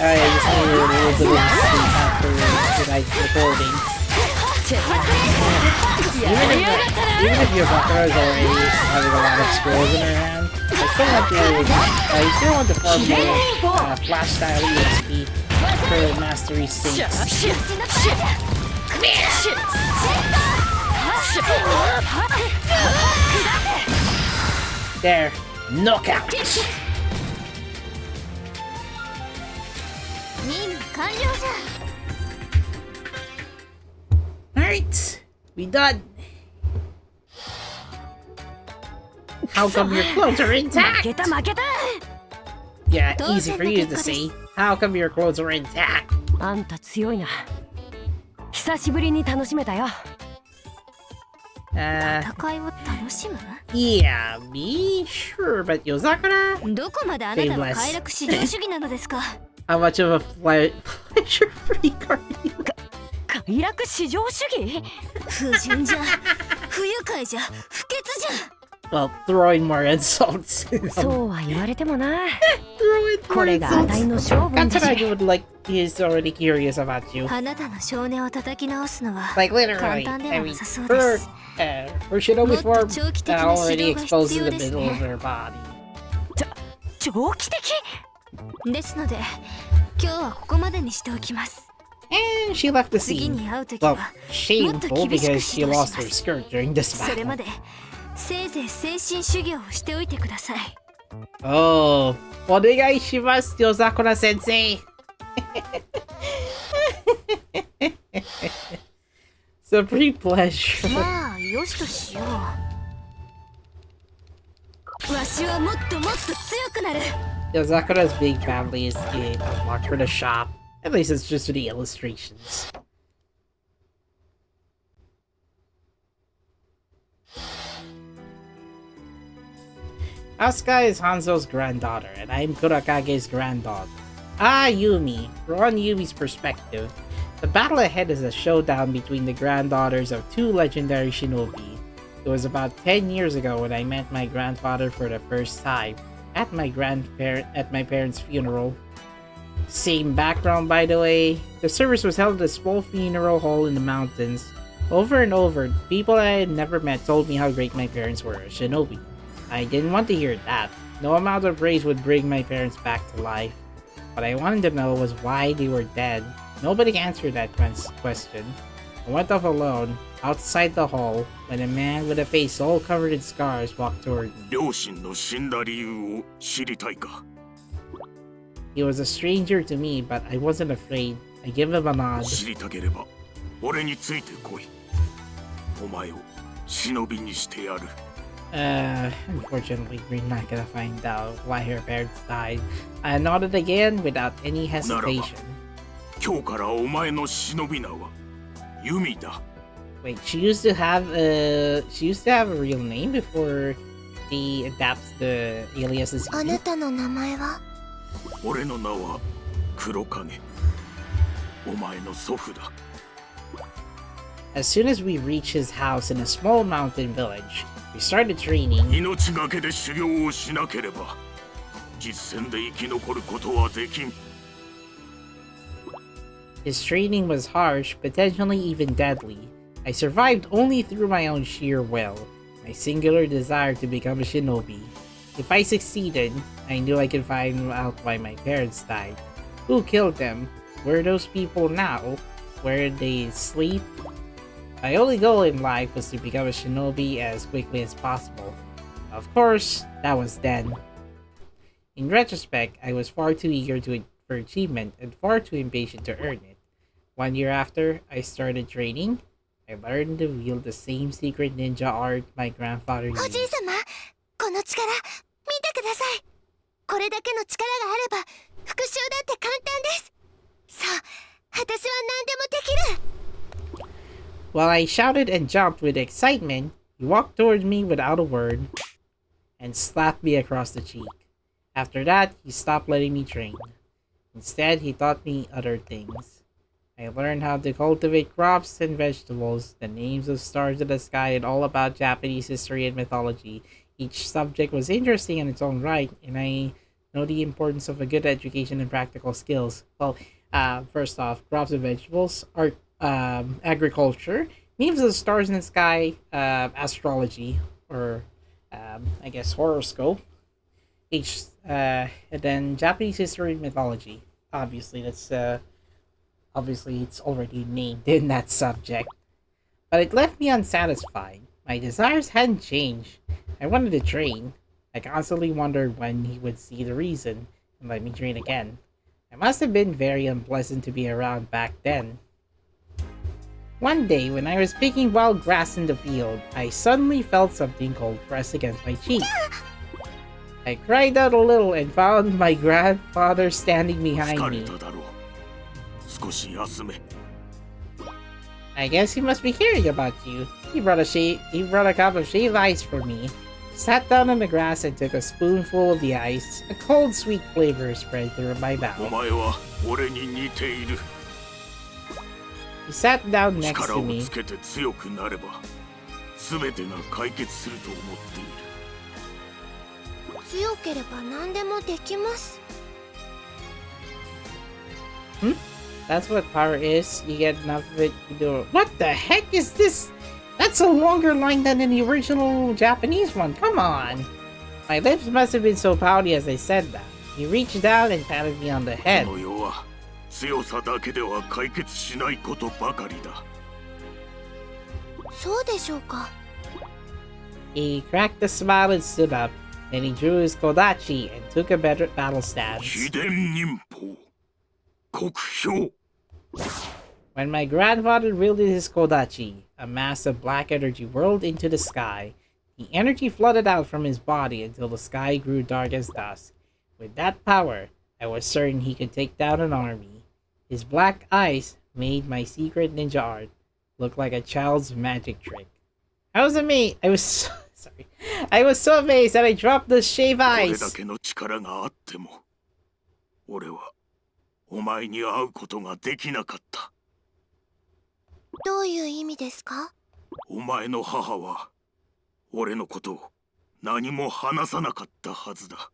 I just need a little bit of sleep after tonight's recording. Even if Yozakura is already having a lot of scrolls in her hand, I still want to farm more flash style EXP for mastery sinks. There, knockout. Alright, we done. How come your clothes are intact? Yeah, easy for you to say. How come your clothes are intact? Yeah, me? Sure, but Yozakura? Shameless. How much of a pleasure freak are you? Well, throwing more insults. Katsuragi would like, he's already curious about you. Like literally, I mean, her Shinobi form already exposes the middle of her body. And she left the scene. Well, shameful because she lost her skirt during this battle. Oh, onegai shimasu, Yozakura sensei. Supreme pleasure. Yozakura's big family is unlocked for the shop. At least it's just for the illustrations. Asuka is Hanzo's granddaughter, and I'm Kurakage's granddaughter. Ah, Yumi. From Yumi's perspective, the battle ahead is a showdown between the granddaughters of two legendary shinobi. It was about 10 years ago when I met my grandfather for the first time at my parents' funeral. Same background, by the way. The service was held at a small funeral hall in the mountains. Over and over, people I had never met told me how great my parents were as shinobi. I didn't want to hear that. No amount of praise would bring my parents back to life. What I wanted to know was why they were dead. Nobody answered that question. I went off alone, outside the hall, when a man with a face all covered in scars walked toward me. 両親の死んだ理由を知りたいか He was a stranger to me, but I wasn't afraid. I gave him a nod. 知りたければ俺についてこいお前を忍びにしてやる Unfortunately, we're not gonna find out why her parents died. I nodded again without any hesitation. 今日からお前の忍び名はユミだ Wait, she used to have a real name before he adapts the alias as あ Yumi? なたの名前は俺の名は黒影お前の祖父だ As soon as we reached his house in a small mountain village, we started training. 命がけで修行をしなければ実戦で生き残ることはできん His training was harsh, potentially even deadly. I survived only through my own sheer will, my singular desire to become a shinobi. If I succeeded, I knew I could find out why my parents died. Who killed them? Where are those people now? Where did they sleep? My only goal in life was to become a shinobi as quickly as possible. Of course, that was then. In retrospect, I was far too eager for achievement and far too impatient to earn it. 1 year after I started training, I learned to wield the same secret ninja art my grandfather おじい used. 様この力見てくださいこれだけの力があれば復讐だって簡単ですそう私は何でもできる While I shouted and jumped with excitement, he walked towards me without a word and slapped me across the cheek. After that, he stopped letting me train. Instead, he taught me other things. I learned how to cultivate crops and vegetables, the names of stars in the sky, and all about Japanese history and mythology. Each subject was interesting in its own right, and I know the importance of a good education and practical skills. Well, first off, crops and vegetables, art, agriculture, names of the stars in the sky, astrology, or I guess horoscope. And then Japanese history and mythology. Obviously, obviously it's already named in that subject. But it left me unsatisfied. My desires hadn't changed. I wanted to train. I constantly wondered when he would see the reason and let me train again. I must have been very unpleasant to be around back then. One day, when I was picking wild grass in the field, I suddenly felt something cold press against my cheek. I cried out a little and found my grandfather standing behind 疲 me. れただろう少し休め I guess he must be hearing about you. He brought a cup of shaved ice for me. Sat down on the grass and took a spoonful of the ice. A cold, sweet flavor spread through my お mouth. 前は俺に似ている He sat down next 力 to を me. つけて強くなれば全てが解決すると思っている強ければ何でもできます That's what power is. You get enough of it, you do it. What the heck is this? That's a longer line than in the original Japanese one. Come on. My lips must have been so pouty as I said that. He reached down and patted me on the head. この世は強さだけでは解決しないことばかりだそうでしょうか He cracked a smile and stood up. Then he drew his kodachi and took a better battle stance. 秘伝忍法国標 When my grandfather wielded his kodachi, a mass of black energy whirled into the sky. The energy flooded out from his body until the sky grew dark as dusk. With that power, I was certain he could take down an army. His black eyes made my secret ninja art look like a child's magic trick. I was amazed. I was so amazed that I dropped the shave これ ice. だけの力があっても俺はお前に会うことができなかったどういう意味ですかお前の母は俺のことを何も話さなかったはずだ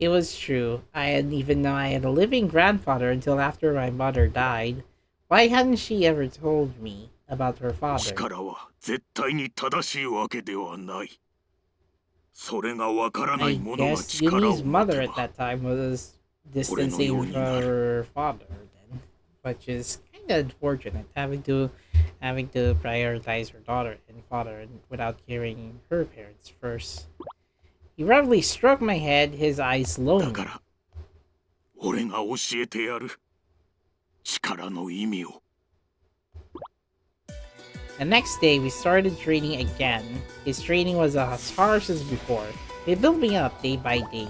It was true. I didn't even know I had a living grandfather until after my mother died. Why hadn't she ever told me about her father? 力は絶対に正しいわけではない。それがわからな I い者が guess 力を Yumi's 持 mother て at ば that time was distancing from her father then, which is kind of unfortunate, having to prioritize her daughter and father without caring her parents first. He roughly stroked my head, his eyes だ lonely. から俺が教えてやる。力の意味を。 The next day, we started training again. His training was as harsh as before. It built me up day by day.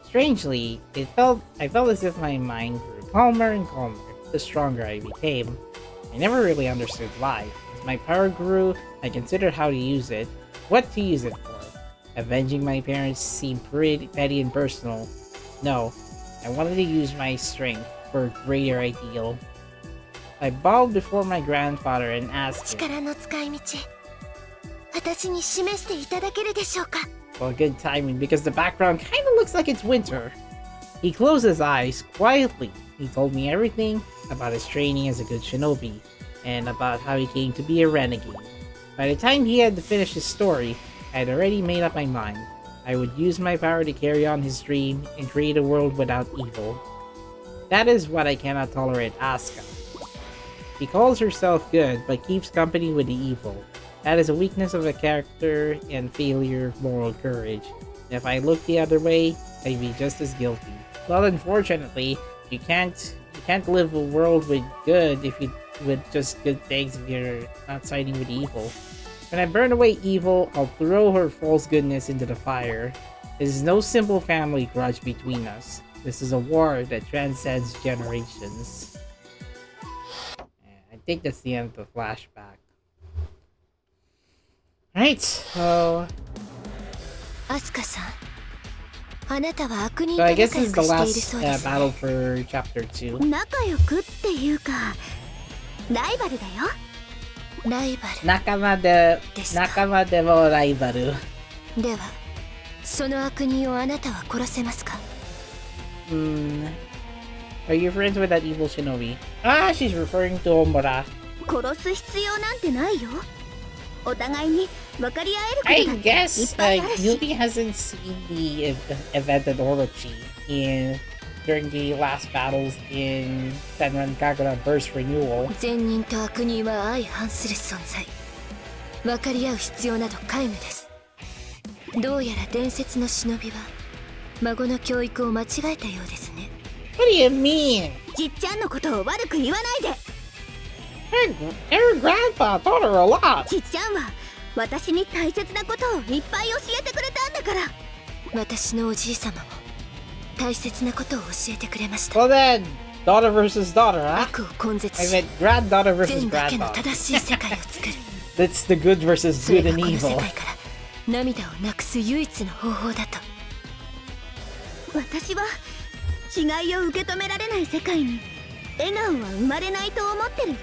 Strangely, I felt as if my mind grew calmer and calmer the stronger I became. I never really understood why. As my power grew, I considered how to use it, what to use it for. Avenging my parents seemed pretty petty and personal. No, I wanted to use my strength for a greater ideal. I bowed before my grandfather and asked him, 力の使い道私に示していただけるでしょうか well, good timing because the background kind of looks like it's winter. He closed his eyes quietly. He told me everything about his training as a good shinobi and about how he came to be a renegade. By the time he had to finish his story, I had already made up my mind. I would use my power to carry on his dream and create a world without evil. That is what I cannot tolerate Asuka. She calls herself good, but keeps company with the evil. That is a weakness of a character and failure of moral courage. If I looked the other way, I'd be just as guilty. Well, unfortunately, you can't live a world with good with just good things if you're not siding with evil. When I burn away evil, I'll throw her false goodness into the fire. This is no simple family grudge between us. This is a war that transcends generations. I think that's the end of the flashback. Right, so アスカさんあなたは悪人 So と I 仲 guess 良 this く is the している last そうです battle for chapter 2. 仲良くっていうかライバルだよライバル仲間でもライバル。ではその悪人をあなたは殺せますか Are you friends with that evil shinobi? Ah, she's referring to Omura. 殺す必要なんてないよお互いに分かり合え I ることだっていっ guess ぱいあるし Yumi hasn't seen the event at Orochi during the last battles in Senran Kagura Burst Renewal. 善人と悪人は相反する存在分かり合う必要など皆無ですどうやら伝説の忍びは孫の教育を間違えたようですね What do you mean? じっちゃんのことを悪く言わないで Her grandpa taught her a lot. じっちゃんは私に大切なことをいっぱい教えてくれたんだから私のおじい様も大切なことを教えてくれました Well then, daughter versus daughter, huh? 悪を根絶 I し meant granddaughter versus 善だけの granddaughter. 正しい世界を作る That's the good versus それ good が and この世 evil. 界から涙をなくす唯一の方法だと私は違いを受け止められない世界に笑顔は生まれないと思ってるよ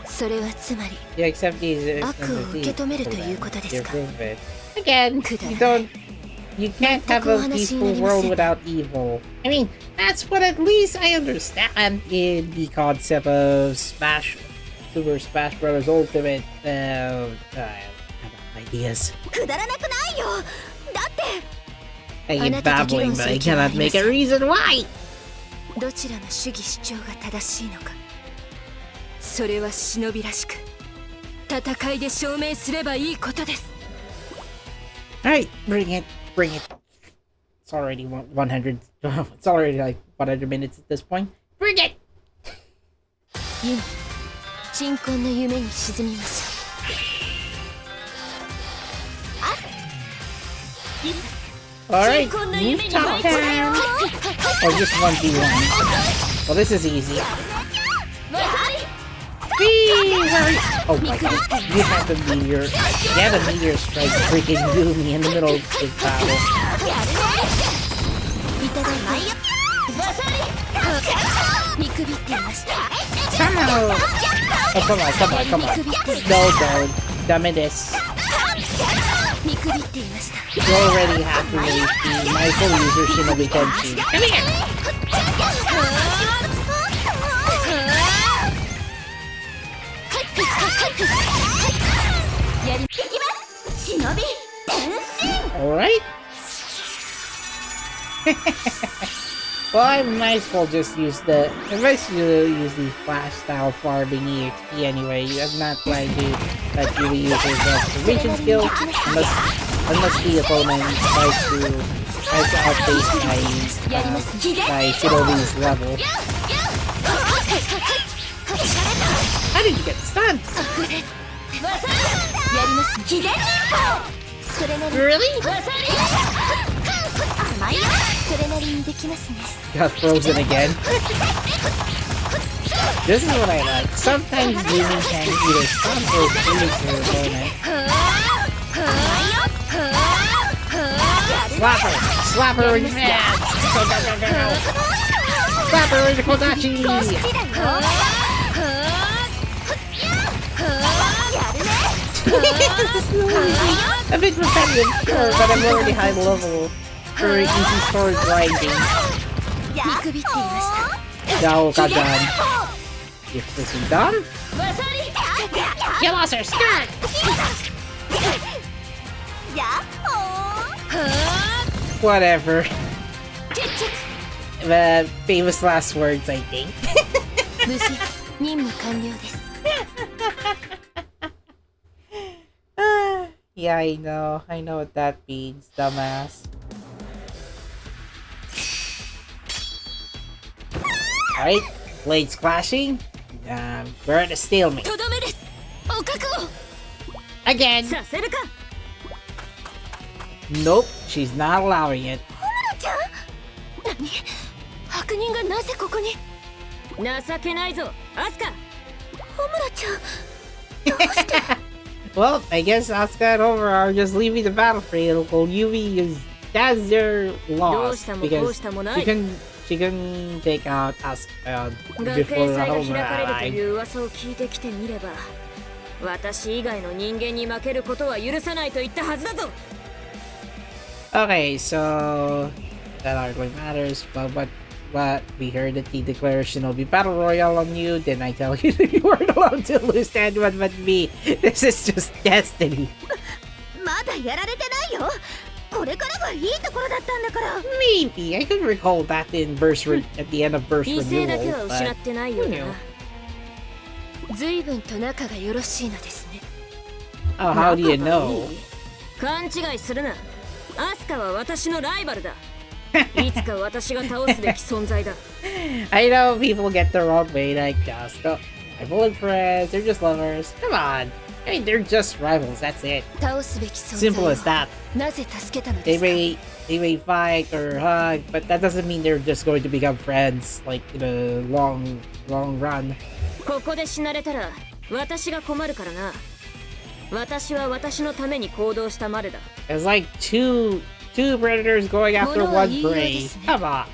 それはつまり You accept these 悪を受け止めるということですか Again, you can't have a peaceful world without evil. I mean, that's what at least I understand in the concept of Super Smash Bros. Ultimate. I have ideas. くだらなくないよだって I am babbling, but I cannot make a reason why. どちらの主義主張が正しいのかそれは忍びらしく戦いで証明すればいいことです Alright, bring it. It's already 100. It's already like 100 minutes at this point. Bring it! ユミ鎮魂の夢に沈みましょう Alright, move top down. Oh, just 1v1. Well, this is easy. Whee! Hurry! Oh my god. You have the meteor. Yeah, the meteor strike freaking Yumi in the middle of the battle. いただいて見くびっていました Come on! Oh, come on. No, don't. Dame this. 見くびっていました You already have to release the my full user Shinobi Tenchi. Come here! Alright. Well, I might as well just use the flash style farming EXP anyway. I'm not planning to let you use his observation skill unless the opponent tries to outpace my Shinobi's level. How did you get stunned? Really? Got frozen again. This is what I like. Sometimes Yumi can either stun or freeze her opponent. Slap her! Slap her in the face! Go, go, go, go! Slap her in the Kodachi! A bit repetitive, sure, but I'm already high level for easy sword grinding. Now, Kajan. If this is done, you lost her skirt! Whatever. The famous last words, I think. Yeah, I know what that means, dumbass. Alright, blades clashing. We're at a stalemate. Again! Nope, she's not allowing it. Well, I guess Asuka and Over are just leaving the battlefield while Yumi that's their loss because she can take out Asuka before Homer arrived. Okay, so that hardly matters, but we heard that he declared Shinobi Battle Royale on you, then I tell you that you weren't allowed to lose to anyone but me. This is just destiny. Maybe, I could recall that in at the end of Burst Renewal, but who knew? Oh, how do you know? I know people get the wrong way, like Asuka. Rival and friends, they're just lovers. Come on. I mean, they're just rivals, that's it. Simple as that. They may fight or hug, but that doesn't mean they're just going to become friends, like, in a long run. It's like two predators going after one prey. Come on.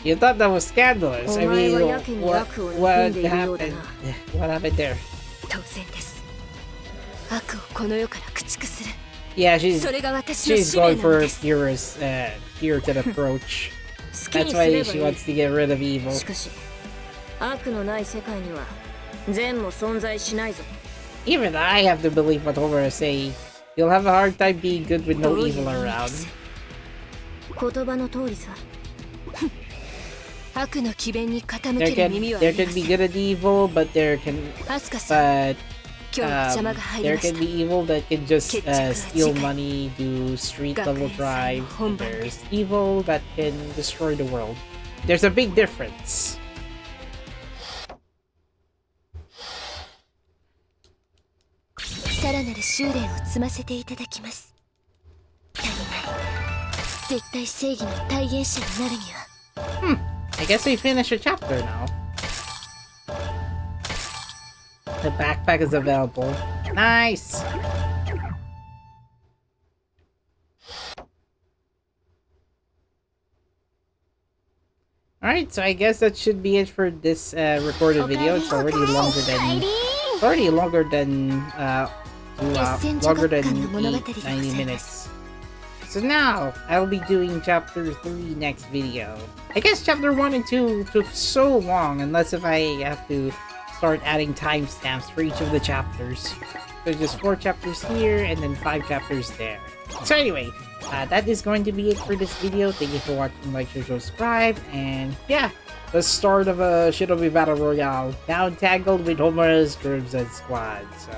You thought that was scandalous. I mean, what happened? What happened there? Yeah, she's going for a Puritan approach. That's why she wants to get rid of evil. Even I have to believe what Homer is saying. You'll have a hard time being good with no evil around. There can be good and evil, but there can be evil that can just steal money, do street level drive. There's evil that can destroy the world. There's a big difference. I guess we finished a chapter now. The backpack is available. Nice! Alright, so I guess that should be it for this recorded video. It's already longer than already longer than 90 minutes. So now I'll be doing chapter 3 next video. I guess chapter 1 and 2 took so long, unless if I have to start adding timestamps for each of the chapters. So just 4 chapters here and then 5 chapters there. So anyway, that is going to be it for this video. Thank you for watching, like, share, subscribe, and yeah, the start of a Shinobi Battle Royale, now tangled with Homura's groups and squad. So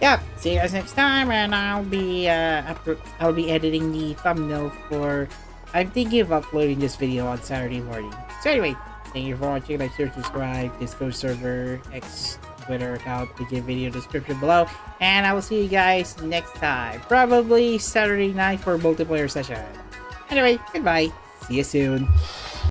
yeah, see you guys next time, and I'll be editing the thumbnail for. I'm thinking of uploading this video on Saturday morning. So anyway, thank you for watching. Like, share, subscribe. Discord server, X, Twitter account, the video description below, and I will see you guys next time, probably Saturday night for a multiplayer session. Anyway, goodbye. See you soon.